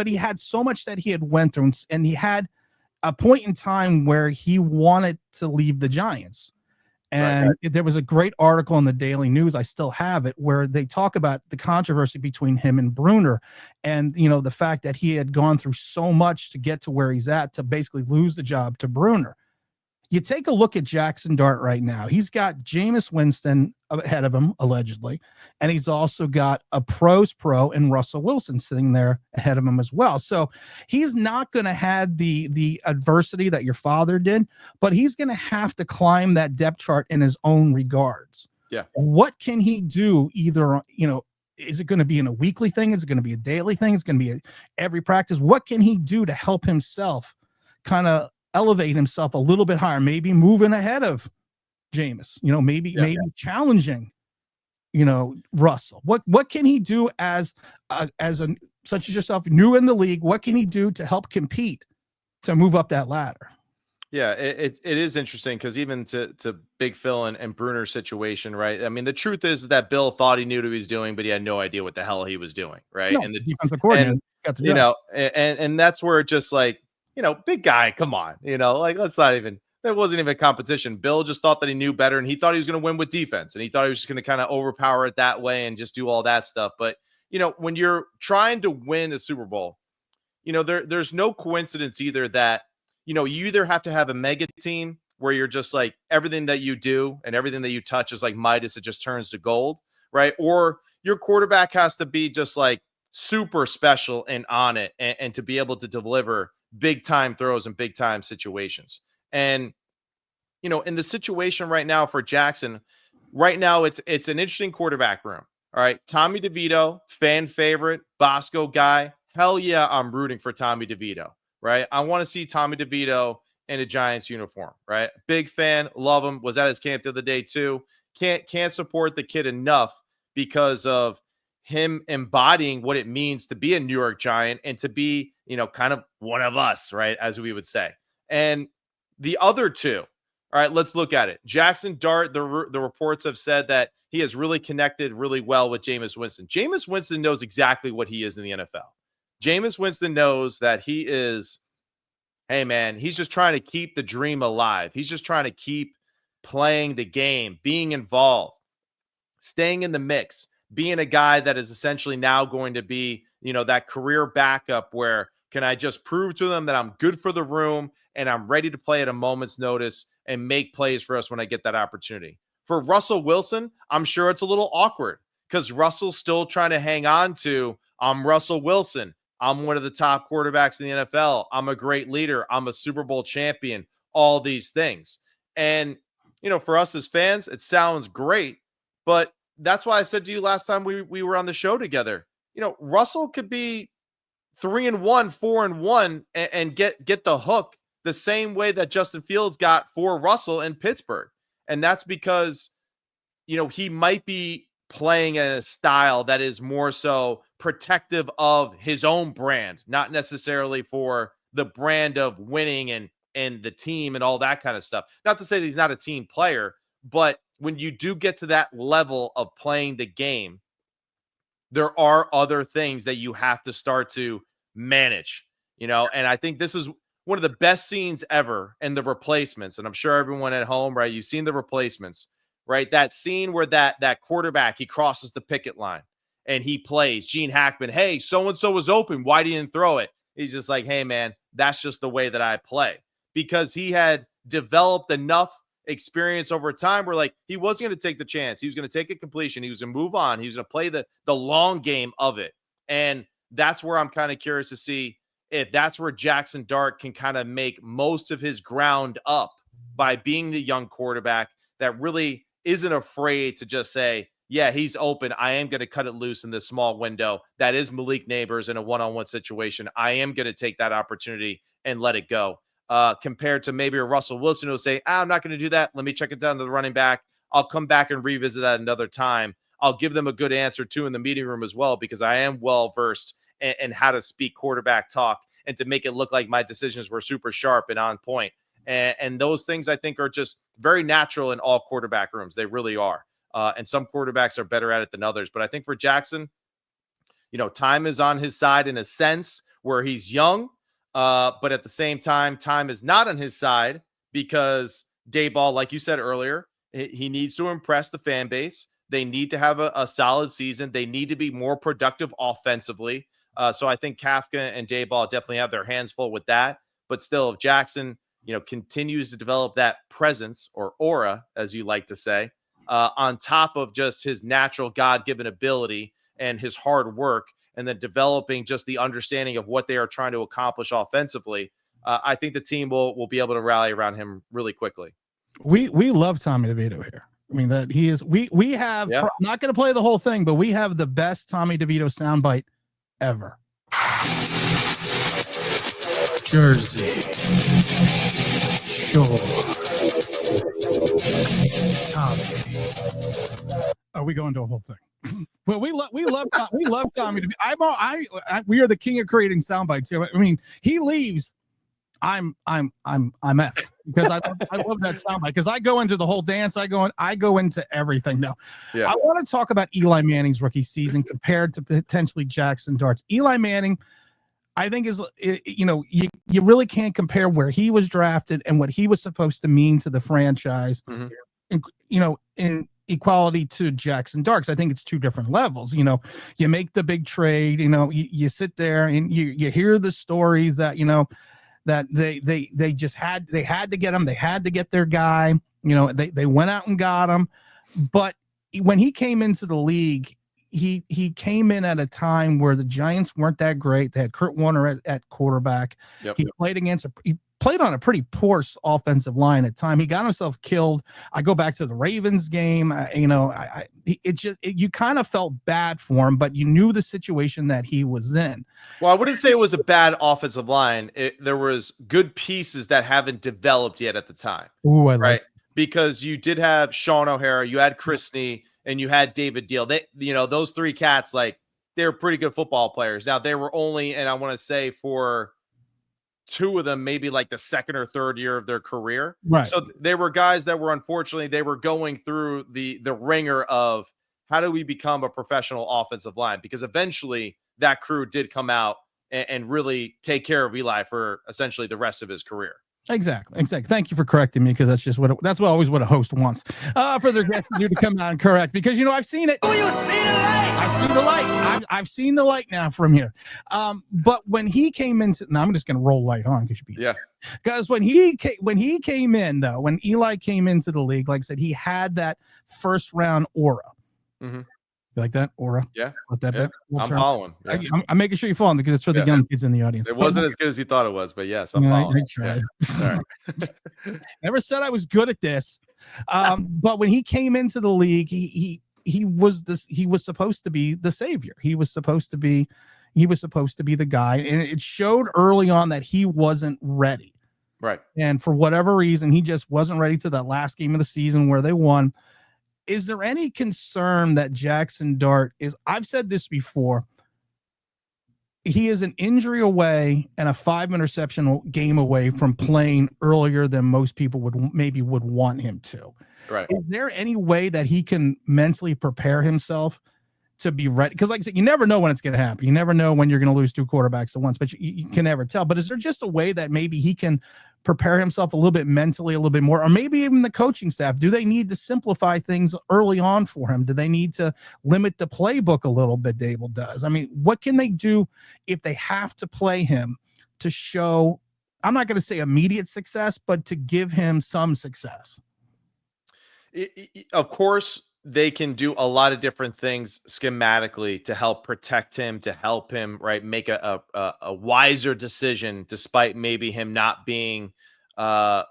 he had so much that he had went through, and he had a point in time where he wanted to leave the Giants. And there was a great article in the Daily News, I still have it, where they talk about the controversy between him and Bruner, and the fact that he had gone through so much to get to where he's at, to basically lose the job to Bruner. You take a look at Jaxson Dart right now. He's got Jameis Winston ahead of him, allegedly, and he's also got a pros pro and Russell Wilson sitting there ahead of him as well. So he's not going to have the adversity that your father did, but he's going to have to climb that depth chart in his own regards. Yeah. What can he do? Either, is it going to be in a weekly thing? Is it going to be a daily thing? It's going to be every practice. What can he do to help himself kind of elevate himself a little bit higher, maybe moving ahead of Jameis, maybe challenging, Russell? What can he do as such as yourself, new in the league? What can he do to help compete to move up that ladder? Yeah, it is interesting because even to Big Phil and Bruner's situation, right? I mean, the truth is that Bill thought he knew what he was doing, but he had no idea what the hell he was doing, right? No, and the defensive coordinator got the job. And that's where it just like, big guy, come on, let's not even, there wasn't even competition. Bill just thought that he knew better, and he thought he was going to win with defense, and he thought he was just going to kind of overpower it that way and just do all that stuff. But, when you're trying to win a Super Bowl, there's no coincidence either that, you either have to have a mega team where you're just like everything that you do and everything that you touch is like Midas, it just turns to gold, right? Or your quarterback has to be just like super special and on it and to be able to deliver big time throws and big time situations. And, in the situation right now for Jaxson, right now it's an interesting quarterback room. All right. Tommy DeVito, fan favorite, Bosco guy. Hell yeah, I'm rooting for Tommy DeVito, right? I want to see Tommy DeVito in a Giants uniform, right? Big fan, love him. Was at his camp the other day too. Can't support the kid enough because of him embodying what it means to be a New York Giant and to be, kind of one of us, right? As we would say. And the other two, all right, let's look at it. Jaxson Dart, the reports have said that he has really connected really well with Jameis Winston. Jameis Winston knows exactly what he is in the NFL. Jameis Winston knows that he is, hey man, he's just trying to keep the dream alive. He's just trying to keep playing the game, being involved, staying in the mix, being a guy that is essentially now going to be, that career backup where can I just prove to them that I'm good for the room and I'm ready to play at a moment's notice and make plays for us when I get that opportunity. For Russell Wilson, I'm sure it's a little awkward because Russell's still trying to hang on to, I'm Russell Wilson. I'm one of the top quarterbacks in the NFL. I'm a great leader. I'm a Super Bowl champion, all these things. And, for us as fans, it sounds great, but that's why I said to you last time we were on the show together, Russell could be 3-1, 4-1 and get the hook the same way that Justin Fields got for Russell in Pittsburgh. And that's because, he might be playing in a style that is more so protective of his own brand, not necessarily for the brand of winning and the team and all that kind of stuff. Not to say that he's not a team player, but when you do get to that level of playing the game, there are other things that you have to start to manage, and I think this is one of the best scenes ever in The Replacements. And I'm sure everyone at home, right? You've seen The Replacements, right? That scene where that quarterback, he crosses the picket line and he plays Gene Hackman. Hey, so-and-so was open. Why didn't throw it? He's just like, hey man, that's just the way that I play, because he had developed enough experience over time where like he wasn't going to take the chance. He was going to take a completion. He was going to move on. He was going to play the long game of it. And that's where I'm kind of curious to see if that's where Jaxson Dart can kind of make most of his ground up by being the young quarterback that really isn't afraid to just say, yeah, he's open. I am going to cut it loose in this small window. That is Malik Neighbors in a one-on-one situation. I am going to take that opportunity and let it go. Compared to maybe a Russell Wilson who'll say, I'm not going to do that. Let me check it down to the running back. I'll come back and revisit that another time. I'll give them a good answer too in the meeting room as well, because I am well-versed in how to speak quarterback talk and to make it look like my decisions were super sharp and on point. And those things I think are just very natural in all quarterback rooms. They really are. And some quarterbacks are better at it than others. But I think for Jaxson, time is on his side in a sense where he's young. But at the same time is not on his side because Dayball, like you said earlier, He needs to impress the fan base. They need to have a solid season. They need to be more productive offensively. So I think Kafka and Dayball definitely have their hands full with that. But still, if Jaxson, continues to develop that presence or aura, as you like to say, on top of just his natural God-given ability and his hard work, and then developing just the understanding of what they are trying to accomplish offensively, I think the team will be able to rally around him really quickly. We love Tommy DeVito here. I mean, that he is. We have. I'm not going to play the whole thing, but we have the best Tommy DeVito soundbite ever. Jersey Shore. Tommy. Oh, we go into a whole thing. Well, we love Tommy. We are the king of creating sound bites here. I mean, he leaves. I'm effed because I love that sound bite because I go into the whole dance. I go into everything now. Yeah. I want to talk about Eli Manning's rookie season compared to potentially Jaxson Dart's. Eli Manning, I think you really can't compare where he was drafted and what he was supposed to mean to the franchise. Mm-hmm. In equality to Jaxson Darks. I think it's two different levels. You make the big trade, you sit there and you hear the stories that, that they just had to get him. They had to get their guy, they went out and got him. But when he came into the league, he came in at a time where the Giants weren't that great. They had Kurt Warner at quarterback. Yep. He played on a pretty poor offensive line at time. He got himself killed. I go back to the Ravens game. You kind of felt bad for him, but you knew the situation that he was in. Well, I wouldn't say it was a bad offensive line. There was good pieces that haven't developed yet at the time. Ooh, right? Because you did have Sean O'Hara, you had Chris Snee, and you had David Deal. They, those three cats, they're pretty good football players. Now they were only, and I want to say for two of them, maybe the second or third year of their career. Right. So they were guys that were, unfortunately, they were going through the ringer of how do we become a professional offensive line? Because eventually that crew did come out and really take care of Eli for essentially the rest of his career. Exactly. Thank you for correcting me because that's always what a host wants for their guests to do, to come out and correct, because I've seen it. Oh, you see the light? I see the light. I've seen the light now from here. But when he came into, now I'm just going to roll light on because when he came in though, when Eli came into the league, like I said, he had that first round aura. Mm-hmm. You like that aura? Yeah. I'm following. Yeah. I'm making sure you're following because it's for the young kids in the audience. It wasn't as good as you thought it was, but yes, I'm following. I tried. Yeah. Never said I was good at this. But when he came into the league, he was supposed to be the savior. He was supposed to be the guy, and it showed early on that he wasn't ready. Right. And for whatever reason, he just wasn't ready to that last game of the season where they won. Is there any concern that Jaxson Dart is, I've said this before, he is an injury away and a 5 interception game away from playing earlier than most people would want him to. Right. Is there any way that he can mentally prepare himself to be ready? Because like I said, you never know when it's going to happen. You never know when you're going to lose two quarterbacks at once, but you can never tell. But is there just a way that maybe he can prepare himself a little bit mentally, a little bit more, or maybe even the coaching staff? Do they need to simplify things early on for him? Do they need to limit the playbook a little bit? Dable does. I mean, what can they do if they have to play him to show, I'm not going to say immediate success, but to give him some success? Of course, they can do a lot of different things schematically to help protect him, to help him, right, make a wiser decision, despite maybe him not being 100%,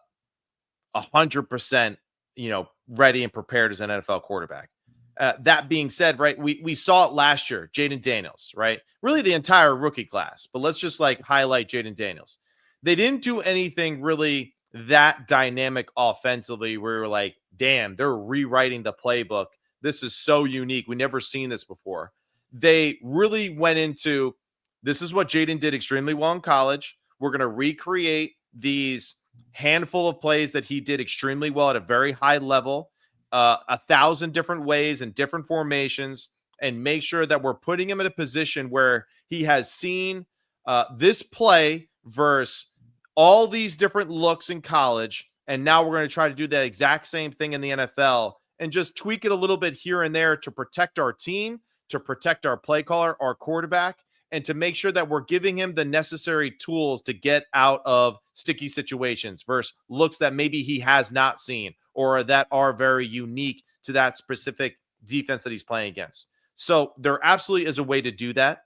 ready and prepared as an NFL quarterback. That being said, right, we saw it last year, Jaden Daniels, right? Really the entire rookie class, but let's just highlight Jaden Daniels. They didn't do anything really that dynamic offensively where we're damn, they're rewriting the playbook. This is so unique. We never seen this before. They really went into, this is what Jaden did extremely well in college. We're going to recreate these handful of plays that he did extremely well at a very high level, 1,000 different ways and different formations, and make sure that we're putting him in a position where he has seen this play versus all these different looks in college, And now we're going to try to do the exact same thing in the NFL and just tweak it a little bit here and there to protect our team, to protect our play caller, our quarterback, and to make sure that we're giving him the necessary tools to get out of sticky situations versus looks that maybe he has not seen or that are very unique to that specific defense that he's playing against. So there absolutely is a way to do that.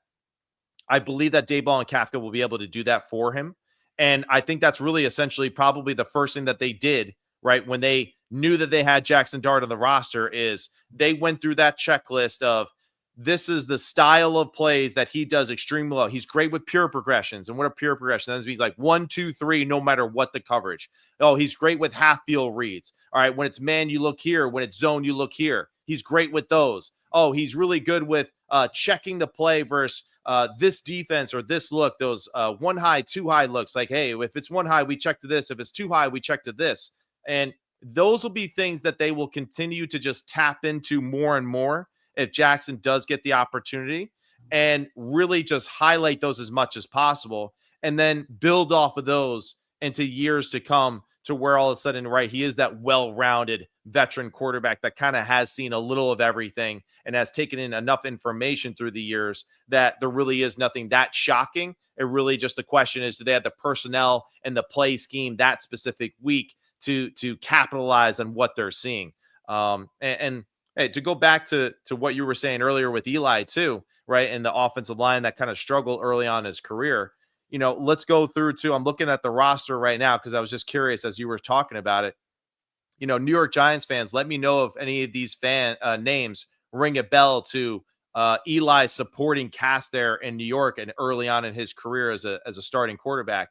I Bleav that Daboll and Kafka will be able to do that for him. And I think that's really essentially probably the first thing that they did, right, when they knew that they had Jaxson Dart on the roster, is they went through that checklist of, this is the style of plays that he does extremely well. He's great with pure progressions. And what a pure progression? That means like 1, 2, 3, no matter what the coverage. Oh, he's great with half field reads. All right, when it's man, you look here. When it's zone, you look here. He's great with those. Oh, he's really good with checking the play versus this defense or this look, those 1 high, 2 high looks. Like, hey, if it's 1 high, we check to this. If it's 2 high, we check to this. And those will be things that they will continue to just tap into more and more if Jaxson does get the opportunity, and really just highlight those as much as possible and then build off of those into years to come, to where all of a sudden, right, he is that well-rounded veteran quarterback that kind of has seen a little of everything and has taken in enough information through the years that there really is nothing that shocking. It really just, the question is, do they have the personnel and the play scheme that specific week to capitalize on what they're seeing? Hey, to go back to what you were saying earlier with Eli too, right? And the offensive line that kind of struggled early on in his career. You know, let's go through to, I'm looking at the roster right now because I was just curious as you were talking about it. You know, New York Giants fans, let me know if any of these names ring a bell to Eli's supporting cast there in New York and early on in his career as a starting quarterback.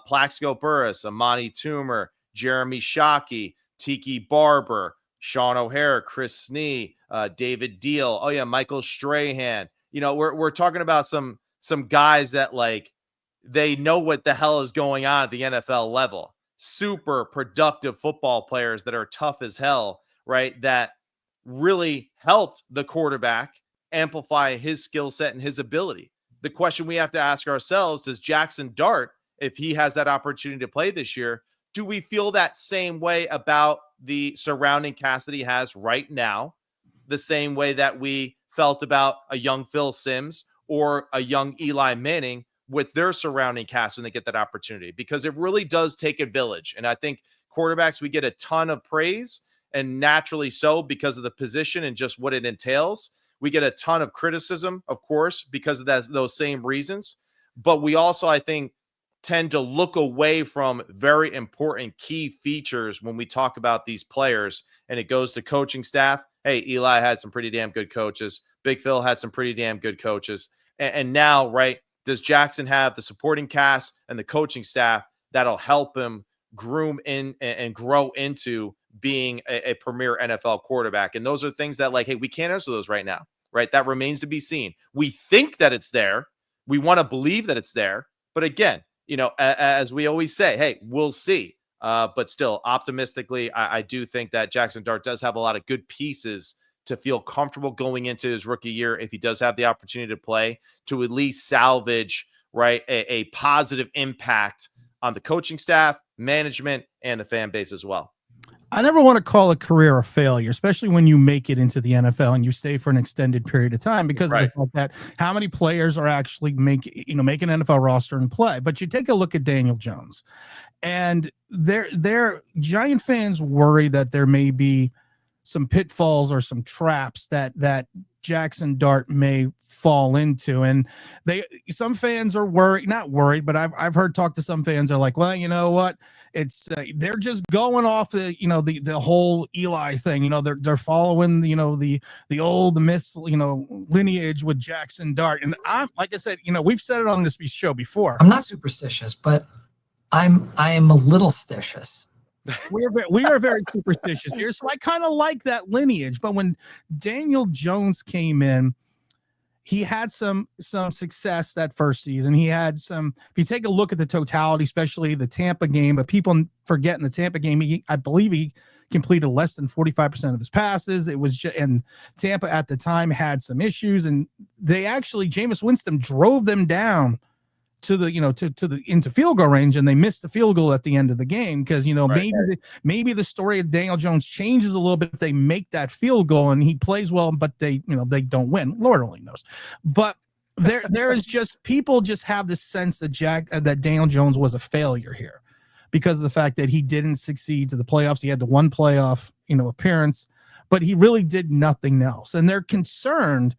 Plaxico Burress, Amani Toomer, Jeremy Shockey, Tiki Barber, Sean O'Hara, Chris Snee, David Deal. Oh yeah, Michael Strahan. You know, we're talking about some guys that, like, they know what the hell is going on at the NFL level. Super productive football players that are tough as hell, right? That really helped the quarterback amplify his skill set and his ability. The question we have to ask ourselves is, Jaxson Dart, if he has that opportunity to play this year, do we feel that same way about the surrounding cast that he has right now, the same way that we felt about a young Phil Simms or a young Eli Manning with their surrounding cast when they get that opportunity? Because it really does take a village. And I think quarterbacks, we get a ton of praise, and naturally so, because of the position and just what it entails. We get a ton of criticism, of course, because of those same reasons. But we also, I think, tend to look away from very important key features when we talk about these players, and it goes to coaching staff. Hey, Eli had some pretty damn good coaches. Big Phil had some pretty damn good coaches. And now, right, does Jaxson have the supporting cast and the coaching staff that'll help him groom in and grow into being a premier NFL quarterback? And those are things that, like, hey, we can't answer those right now, right? That remains to be seen. We think that it's there. We want to Bleav that it's there. But again, you know, as we always say, hey, we'll see. But still, optimistically, I do think that Jaxson Dart does have a lot of good pieces to feel comfortable going into his rookie year, if he does have the opportunity to play, to at least salvage, right, a positive impact on the coaching staff, management, and the fan base as well. I never want to call a career a failure, especially when you make it into the NFL and you stay for an extended period of time, because of the fact that how many players are actually make an NFL roster and play. But you take a look at Daniel Jones, and their Giant fans worry that there may be some pitfalls or some traps that Jaxson Dart may fall into. And some fans are not worried, but I've heard talk to some fans are like, well, you know what? It's they're just going off the whole Eli thing. They're following the old lineage with Jaxson Dart. And I'm, like I said, we've said it on this show before. I'm not superstitious, but I am a little stitious. We are very superstitious here, so I kind of like that lineage. But when Daniel Jones came in, he had some success that first season. He had some. If you take a look at the totality, especially the Tampa game, but people forget in the Tampa game, I Bleav he completed less than 45% of his passes. It was and Tampa at the time had some issues, and they actually, Jameis Winston drove them down to the, to the into field goal range, and they missed the field goal at the end of the game because, maybe the story of Daniel Jones changes a little bit if they make that field goal and he plays well, but they don't win. Lord only knows. But there is just, people just have this sense that Daniel Jones was a failure here because of the fact that he didn't succeed to the playoffs. He had the one playoff, appearance, but he really did nothing else. And they're concerned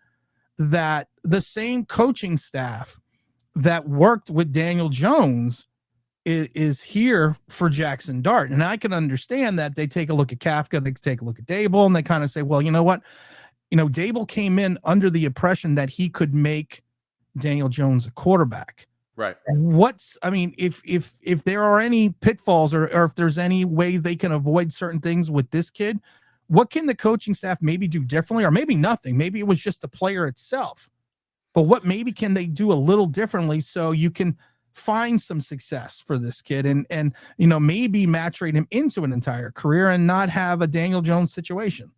that the same coaching staff that worked with Daniel Jones is here for Jaxson Dart. And I can understand that they take a look at Kafka, they take a look at Dable, and they kind of say, well, you know what? Dable came in under the impression that he could make Daniel Jones a quarterback. Right. If there are any pitfalls or if there's any way they can avoid certain things with this kid, what can the coaching staff maybe do differently, or maybe nothing? Maybe it was just the player itself. But what maybe can they do a little differently so you can find some success for this kid and maybe maturate him into an entire career and not have a Daniel Jones situation?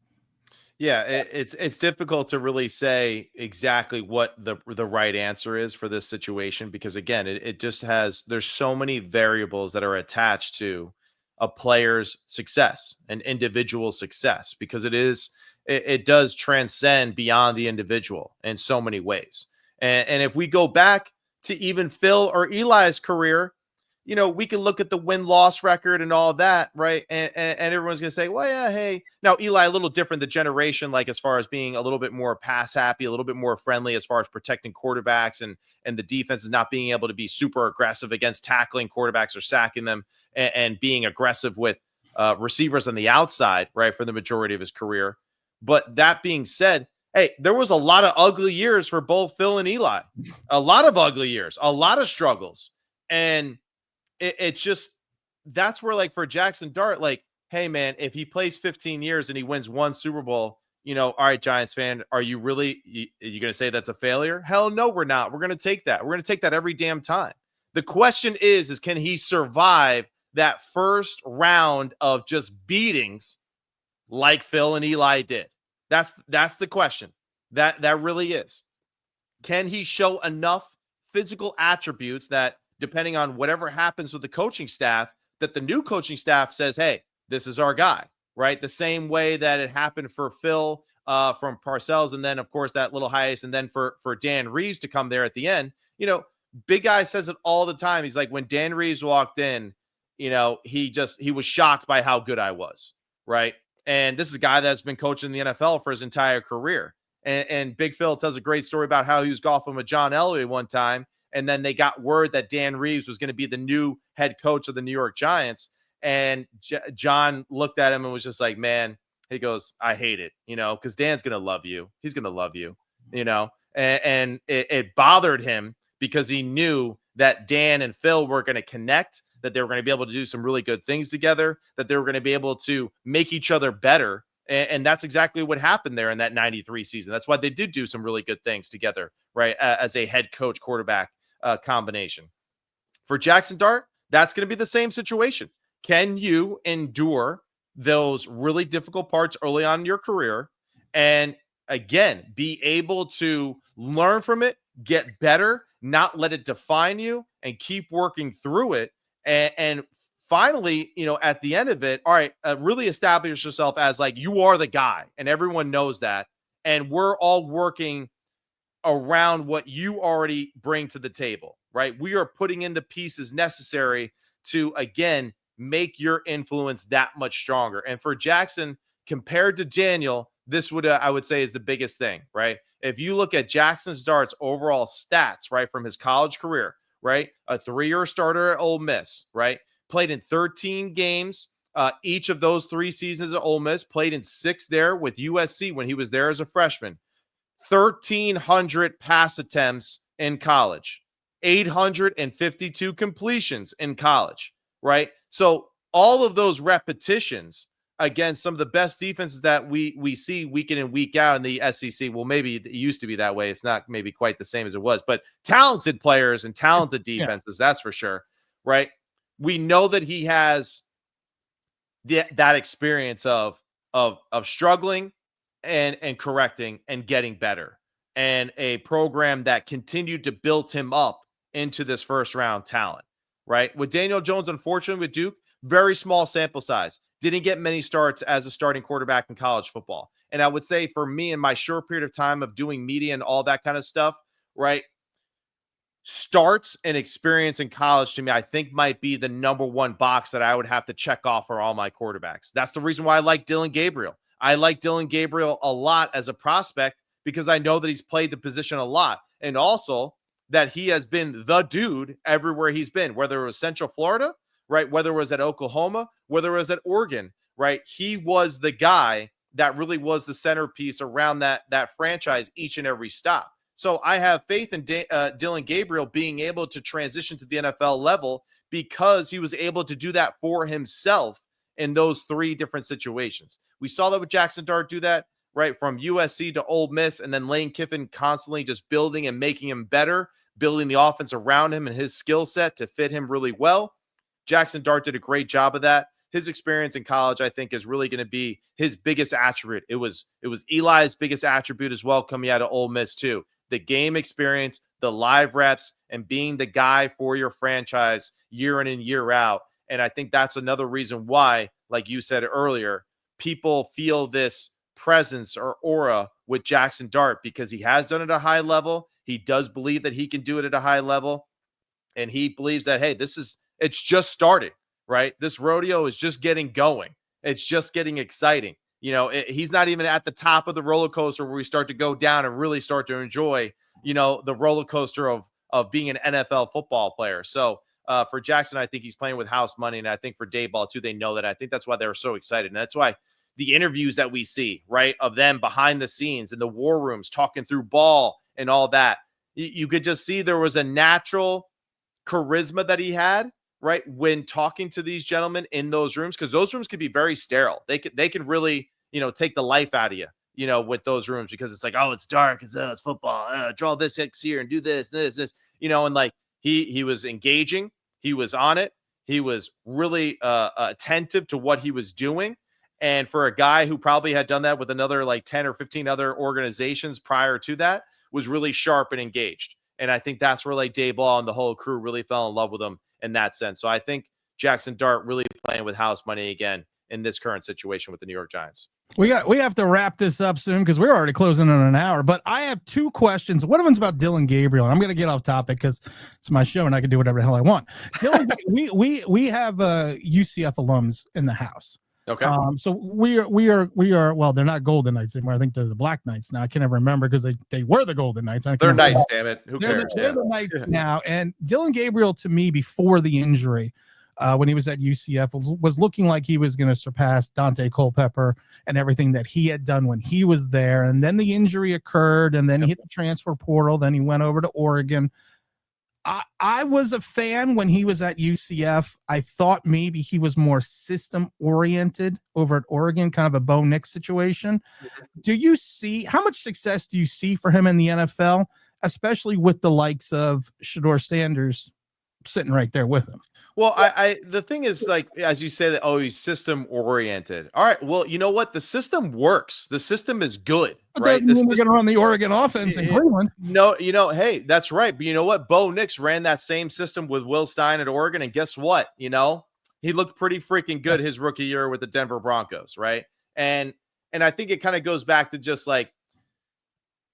Yeah, it's difficult to really say exactly what the right answer is for this situation because, again, it just there's so many variables that are attached to a player's success and individual success because it does transcend beyond the individual in so many ways. And if we go back to even Phil or Eli's career, we can look at the win-loss record and all of that, right? And everyone's going to say, well, yeah, hey. Now, Eli, a little different, the generation, like as far as being a little bit more pass-happy, a little bit more friendly as far as protecting quarterbacks and the defense is not being able to be super aggressive against tackling quarterbacks or sacking them and being aggressive with receivers on the outside, right, for the majority of his career. But that being said, hey, there was a lot of ugly years for both Phil and Eli. A lot of ugly years, a lot of struggles. And it's just, that's where, like, for Jaxson Dart, like, hey, man, if he plays 15 years and he wins one Super Bowl, all right, Giants fan, are you really, are you going to say that's a failure? Hell no, we're not. We're going to take that. We're going to take that every damn time. The question is can he survive that first round of just beatings like Phil and Eli did? That's the question. That really is. Can he show enough physical attributes that, depending on whatever happens with the coaching staff, that the new coaching staff says, hey, this is our guy, right? The same way that it happened for Phil from Parcells, and then, of course, that little hiatus, and then for Dan Reeves to come there at the end. Big Guy says it all the time. He's like, when Dan Reeves walked in, he was shocked by how good I was, right? And this is a guy that's been coaching the NFL for his entire career. And Big Phil tells a great story about how he was golfing with John Elway one time, and then they got word that Dan Reeves was going to be the new head coach of the New York Giants. And John looked at him and was just like, man, he goes, I hate it, because Dan's going to love you. He's going to love you, and it bothered him because he knew that Dan and Phil were going to connect, that they were going to be able to do some really good things together, that they were going to be able to make each other better. And that's exactly what happened there in that 93 season. That's why they did do some really good things together, right, as a head coach quarterback combination. For Jaxson Dart, that's going to be the same situation. Can you endure those really difficult parts early on in your career and, again, be able to learn from it, get better, not let it define you, and keep working through it? And finally, at the end of it, all right, really establish yourself as, like, you are the guy, and everyone knows that, and we're all working around what you already bring to the table, right? We are putting in the pieces necessary to, again, make your influence that much stronger. And for Jaxson, compared to Daniel, this would, I would say, is the biggest thing, right? If you look at Jaxson Dart's overall stats, right, from his college career, right, a 3-year starter at Ole Miss, right, played in 13 games, each of those 3 seasons at Ole Miss, played in 6 there with USC when he was there as a freshman. 1,300 pass attempts in college, 852 completions in college, right? So all of those repetitions against some of the best defenses that we see week in and week out in the SEC. Well, maybe it used to be that way. It's not maybe quite the same as it was, but talented players and talented defenses, that's for sure, right? We know that he has that experience of struggling and correcting and getting better, and a program that continued to build him up into this first round talent, right? With Daniel Jones, unfortunately, with Duke, very small sample size. Didn't get many starts as a starting quarterback in college football. And I would say for me, in my short period of time of doing media and all that kind of stuff, right? Starts and experience in college to me, I think might be the number one box that I would have to check off for all my quarterbacks. That's the reason why I like Dillon Gabriel. I like Dillon Gabriel a lot as a prospect because I know that he's played the position a lot. And also that he has been the dude everywhere he's been, whether it was Central Florida, right? Whether it was at Oklahoma, whether it was at Oregon, right? He was the guy that really was the centerpiece around that franchise each and every stop. So I have faith in Dillon Gabriel being able to transition to the NFL level because he was able to do that for himself in those three different situations. We saw that with Jaxson Dart do that, right? From USC to Ole Miss, and then Lane Kiffin constantly just building and making him better, building the offense around him and his skill set to fit him really well. Jaxson Dart did a great job of that. His experience in college, I think, is really going to be his biggest attribute. It was Eli's biggest attribute as well coming out of Ole Miss too. The game experience, the live reps, and being the guy for your franchise year in and year out. And I think that's another reason why, like you said earlier, people feel this presence or aura with Jaxson Dart because he has done it at a high level. He does believe that he can do it at a high level. And he believes that, hey, it's just started, right? This rodeo is just getting going. It's just getting exciting. You know, he's not even at the top of the roller coaster where we start to go down and really start to enjoy, the roller coaster of being an NFL football player. So for Jaxson, I think he's playing with house money. And I think for Dayball too, they know that. I think that's why they're so excited. And that's why the interviews that we see, right, of them behind the scenes in the war rooms, talking through ball and all that, you could just see there was a natural charisma that he had, right, when talking to these gentlemen in those rooms, because those rooms could be very sterile. They can really, take the life out of you, with those rooms, because it's like, oh, it's dark, it's football, draw this X here and do this, and like he was engaging, he was on it, he was really attentive to what he was doing. And for a guy who probably had done that with another like 10 or 15 other organizations prior to that, was really sharp and engaged. And I think that's where like Dayball and the whole crew really fell in love with him in that sense. So I think Jaxson Dart really playing with house money again in this current situation with the New York Giants. We have to wrap this up soon because we're already closing in an hour. But I have two questions. One of them's about Dillon Gabriel. And I'm going to get off topic because it's my show and I can do whatever the hell I want. Dillon, we have UCF alums in the house. Okay. So we are well, they're not Golden Knights anymore. I think they're the Black Knights now. I can never remember because they were the Golden Knights. They're Knights, damn it. Who cares? They're the Knights now. And Dillon Gabriel, to me, before the injury, when he was at UCF, was looking like he was going to surpass Dante Culpepper and everything that he had done when he was there. And then the injury occurred, and then he hit the transfer portal. Then he went over to Oregon. I was a fan when he was at UCF. I thought maybe he was more system oriented over at Oregon, kind of a Bo Nix situation. Do you see how much success do you see for him in the NFL, especially with the likes of Shedeur Sanders sitting right there with him? Well, the thing is, like, as you say that, oh, he's system oriented. All right. Well, you know what? The system works. The system is good, right? We're going to run the Oregon offense in Cleveland. No, hey, that's right. But you know what? Bo Nix ran that same system with Will Stein at Oregon. And guess what? He looked pretty freaking good his rookie year with the Denver Broncos. Right. And I think it kind of goes back to just like,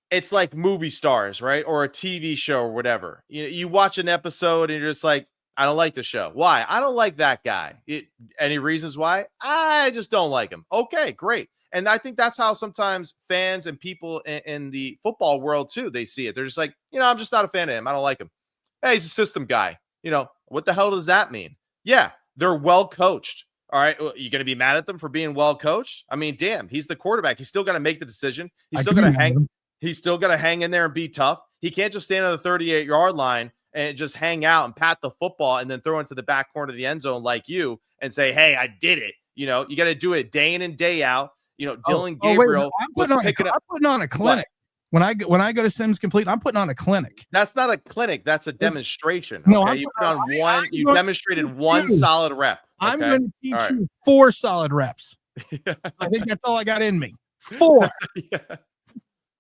it's like movie stars, right? Or a TV show or whatever. You watch an episode and you're just like, I don't like the show. Why? I don't like that guy. Any reasons why? I just don't like him. Okay, great. And I think that's how sometimes fans and people in the football world too, they see it. They're just like, I'm just not a fan of him. I don't like him. Hey, he's a system guy. What the hell does that mean? Yeah, they're well coached. All right. Well, you going to be mad at them for being well coached? I mean, damn, he's the quarterback. He's still got to make the decision. He's still going to hang. He's still got to hang in there and be tough. He can't just stand on the 38-yard line and just hang out and pat the football and then throw into the back corner of the end zone like you and say, hey, I did it. You got to do it day in and day out. Dillon Gabriel I'm putting on a clinic. When I go to Sims Complete, I'm putting on a clinic. That's not a clinic. That's a demonstration. No, okay? You put on one. You demonstrated one solid rep. Okay? I'm going to teach you 4 solid reps. I think that's all I got in me. 4. Yeah.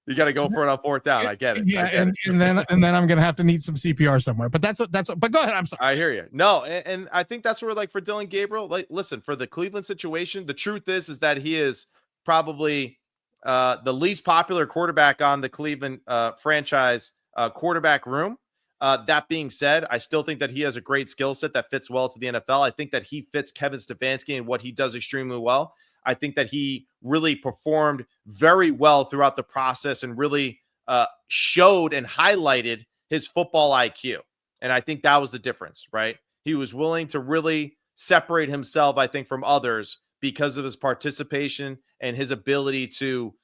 You got to go for it on 4th down. I get it. Yeah, and then I'm gonna have to need some CPR somewhere. But that's what. But go ahead. I'm sorry. I hear you. No, and I think that's where, like, for Dylan Gabriel, like, listen, for the Cleveland situation, the truth is that he is probably the least popular quarterback on the Cleveland franchise quarterback room. That being said, I still think that he has a great skill set that fits well to the NFL. I think that he fits Kevin Stefanski and what he does extremely well. I think that he really performed very well throughout the process and really showed and highlighted his football IQ. And I think that was the difference, right? He was willing to really separate himself, I think, from others because of his participation and his ability to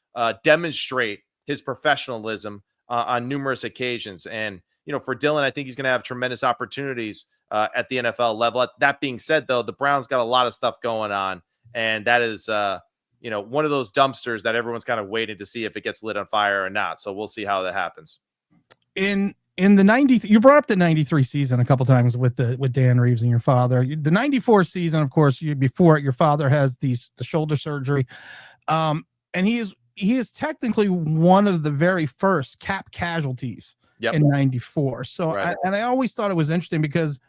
demonstrate his professionalism on numerous occasions. And, for Dylan, I think he's going to have tremendous opportunities at the NFL level. That being said, though, the Browns got a lot of stuff going on. And that is, one of those dumpsters that everyone's kind of waiting to see if it gets lit on fire or not. So we'll see how that happens. In the 90, you brought up the 93 season a couple times with Dan Reeves and your father. The 94 season, of course, before it, your father has the shoulder surgery. And he is technically one of the very first cap casualties in 94. So, right. I always thought it was interesting because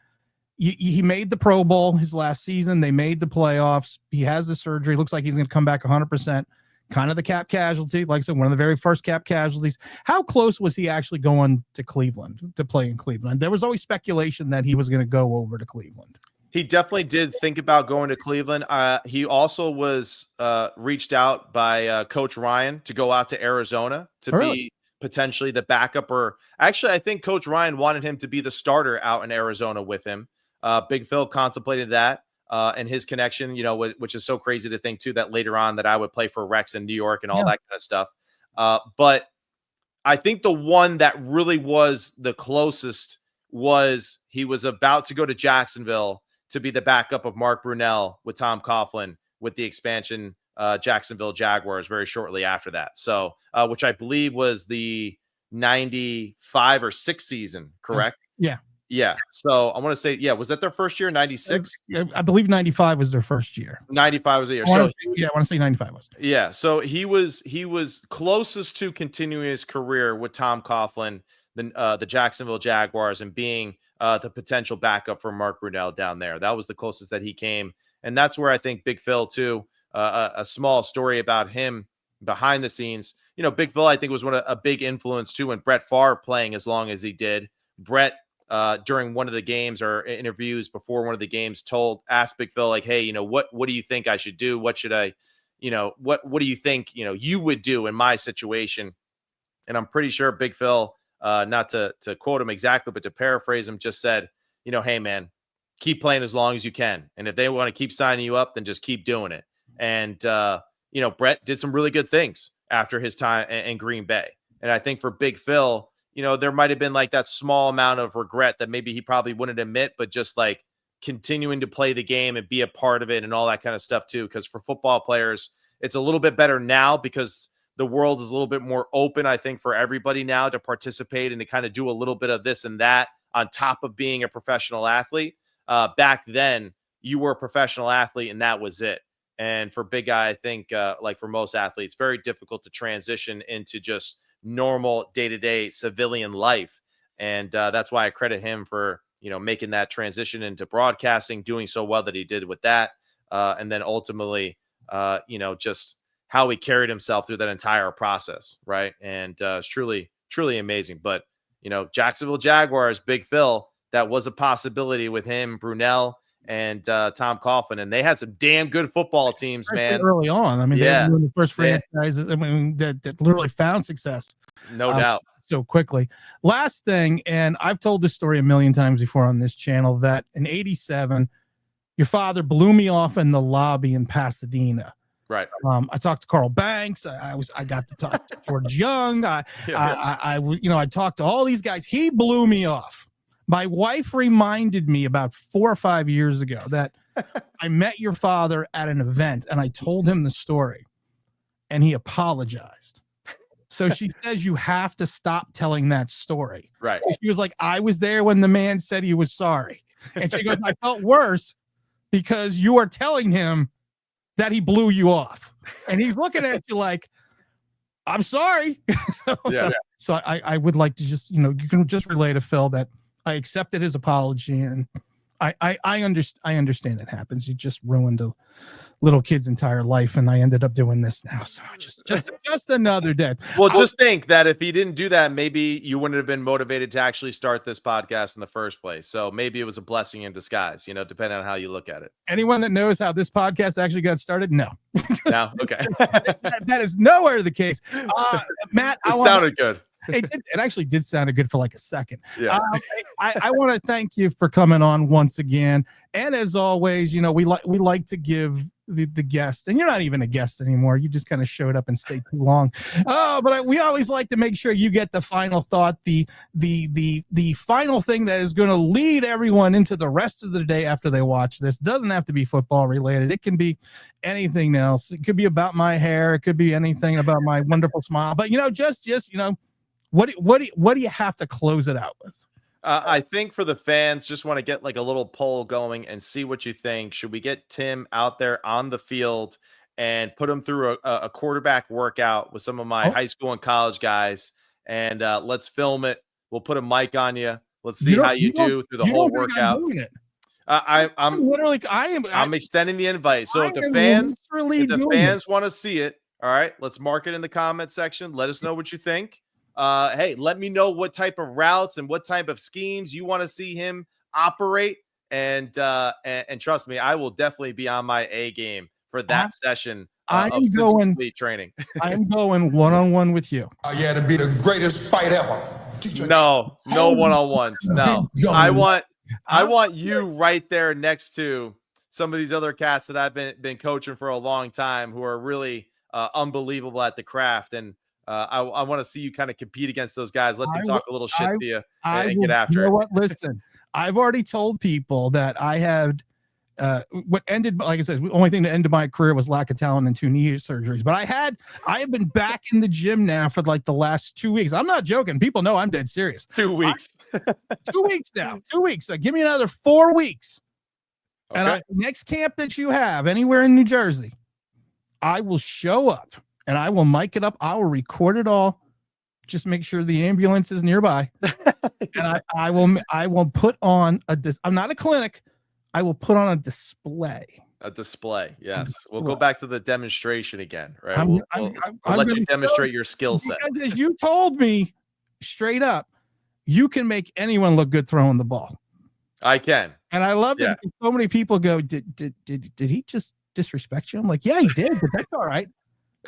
he made the Pro Bowl his last season. They made the playoffs. He has the surgery. Looks like he's going to come back 100%. Kind of the cap casualty. Like I said, one of the very first cap casualties. How close was he actually going to Cleveland to play in Cleveland? There was always speculation that he was going to go over to Cleveland. He definitely did think about going to Cleveland. He also was reached out by Coach Ryan to go out to Arizona to be potentially the backup. Or actually, I think Coach Ryan wanted him to be the starter out in Arizona with him. Big Phil contemplated that and his connection, which is so crazy to think too, that later on that I would play for Rex in New York and all that kind of stuff. But I think the one that really was the closest was he was about to go to Jacksonville to be the backup of Mark Brunell with Tom Coughlin with the expansion Jacksonville Jaguars very shortly after that. So, which I Bleav was the 95 or 6 season, correct? Yeah. Yeah. So I want to say, was that their first year? 96? I Bleav 95 was their first year. 95 was the year. I want to say 95 was. Yeah. So he was closest to continuing his career with Tom Coughlin, the Jacksonville Jaguars, and being the potential backup for Mark Brunell down there. That was the closest that he came. And that's where I think Big Phil too, a small story about him behind the scenes. Big Phil, I think, was a big influence too when Brett Favre playing as long as he did. Brett, during one of the games or interviews before one of the games asked Big Phil, like, hey, what do you think I should do? What should I, what do you think, you would do in my situation? And I'm pretty sure Big Phil, not to quote him exactly, but to paraphrase him, just said, hey man, keep playing as long as you can. And if they want to keep signing you up, then just keep doing it. And, Brett did some really good things after his time in Green Bay. And I think for Big Phil, there might have been like that small amount of regret that maybe he probably wouldn't admit, but just like continuing to play the game and be a part of it and all that kind of stuff too. Because for football players, it's a little bit better now because the world is a little bit more open, I think, for everybody now to participate and to kind of do a little bit of this and that on top of being a professional athlete. Back then, you were a professional athlete and that was it. And for Big Guy, I think, like for most athletes, very difficult to transition into just normal day-to-day civilian life. And that's why I credit him for, making that transition into broadcasting, doing so well that he did with that. And then ultimately, just how he carried himself through that entire process. Right. And it's truly, truly amazing. But, Jacksonville Jaguars, Big Phil, that was a possibility with him, Brunell, and Tom Coughlin, and they had some damn good football teams, man. Early on, I mean, they were the first franchises. That literally found success, no doubt, so quickly. Last thing, and I've told this story a million times before on this channel, that in '87, your father blew me off in the lobby in Pasadena. Right. I talked to Carl Banks. I got to talk to George Young. I talked to all these guys. He blew me off. My wife reminded me about 4 or 5 years ago that I met your father at an event and I told him the story and he apologized. So she says, you have to stop telling that story. Right. She was like, I was there when the man said he was sorry. And she goes, I felt worse because you are telling him that he blew you off. And he's looking at you like, I'm sorry. So I would like to just, you can just relay to Phil that I accepted his apology, and I understand it happens. You just ruined a little kid's entire life, and I ended up doing this now. So just another day. Well, just think that if he didn't do that, maybe you wouldn't have been motivated to actually start this podcast in the first place. So maybe it was a blessing in disguise, depending on how you look at it. Anyone that knows how this podcast actually got started, no. No, okay. that is nowhere the case. Matt, it sounded good. It actually did sound good for like a second. Yeah. I want to thank you for coming on once again. And as always, we like to give the guest, and you're not even a guest anymore. You just kind of showed up and stayed too long. But we always like to make sure you get the final thought, the final thing that is going to lead everyone into the rest of the day after they watch this. Doesn't have to be football related. It can be anything else. It could be about my hair. It could be anything about my wonderful smile. But what do you have to close it out with? I think for the fans, just want to get like a little poll going and see what you think. Should we get Tim out there on the field and put him through a quarterback workout with some of my high school and college guys? And let's film it. We'll put a mic on you. Let's see how you do through the whole workout. I'm extending the invite. So if the fans want to see it, all right, let's mark it in the comment section. Let us know what you think. Hey, let me know what type of routes and what type of schemes you want to see him operate. And trust me, I will definitely be on my A game for that session of complete training. I'm going one-on-one with you. Oh, yeah, it'd be the greatest fight ever. No one-on-ones. No, I want you right there next to some of these other cats that I've been coaching for a long time who are really unbelievable at the craft. And I want to see you kind of compete against those guys. Let them talk a little shit to you and get after it. What? Listen, I've already told people that I had what ended, like I said, the only thing that ended my career was lack of talent and 2 knee surgeries. But I have been back in the gym now for like the last 2 weeks. I'm not joking. People know I'm dead serious. 2 weeks. 2 weeks now. 2 weeks. Give me another 4 weeks. Okay. And next camp that you have anywhere in New Jersey, I will show up. And I will mic it up. I will record it all. Just make sure the ambulance is nearby. And I will put on I'm not a clinic. I will put on a display. A display. Yes. We'll go back to the demonstration again, right? We'll let you demonstrate your skill set. As you told me straight up, you can make anyone look good throwing the ball. I can. And I love that so many people go, did he just disrespect you? I'm like, yeah, he did, but that's all right.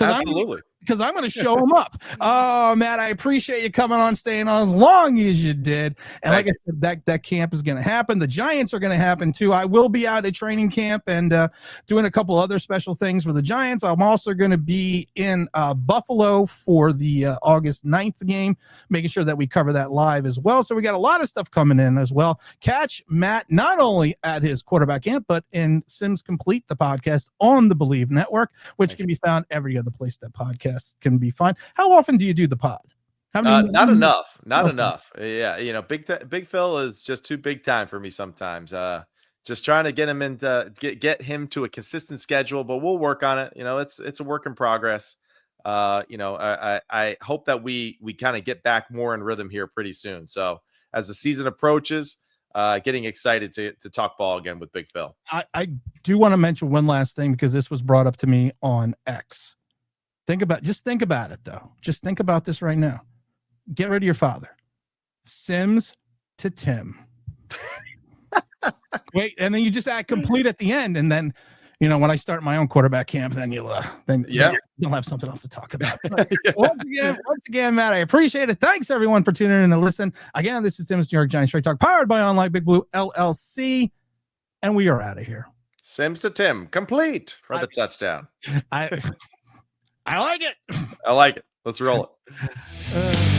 Absolutely. Because I'm going to show them up. Oh, Matt, I appreciate you coming on, staying on as long as you did. And like I said, that camp is going to happen. The Giants are going to happen too. I will be out at training camp and doing a couple other special things for the Giants. I'm also going to be in Buffalo for the August 9th game, making sure that we cover that live as well. So we got a lot of stuff coming in as well. Catch Matt not only at his quarterback camp, but in Sims Complete, the podcast on the Bleav Network, which can be found every other place that podcast can be found. How often do you do the pod? Not enough. Yeah, Big Phil is just too big time for me sometimes. Just trying to get him into get him to a consistent schedule, but we'll work on it. It's a work in progress. I hope that we kind of get back more in rhythm here pretty soon. So as the season approaches, getting excited to talk ball again with Big Phil. I do want to mention one last thing because this was brought up to me on X. Think about it though. Just think about this right now. Get rid of your father. Sims to Tim. Wait, and then you just add complete at the end, and then when I start my own quarterback camp, then you'll have something else to talk about. Once again, Matt, I appreciate it. Thanks everyone for tuning in and listen. Again, this is Sims New York Giants Straight Talk, powered by Online Big Blue LLC, and we are out of here. Sims to Tim, complete for the touchdown. I like it. I like it. Let's roll it.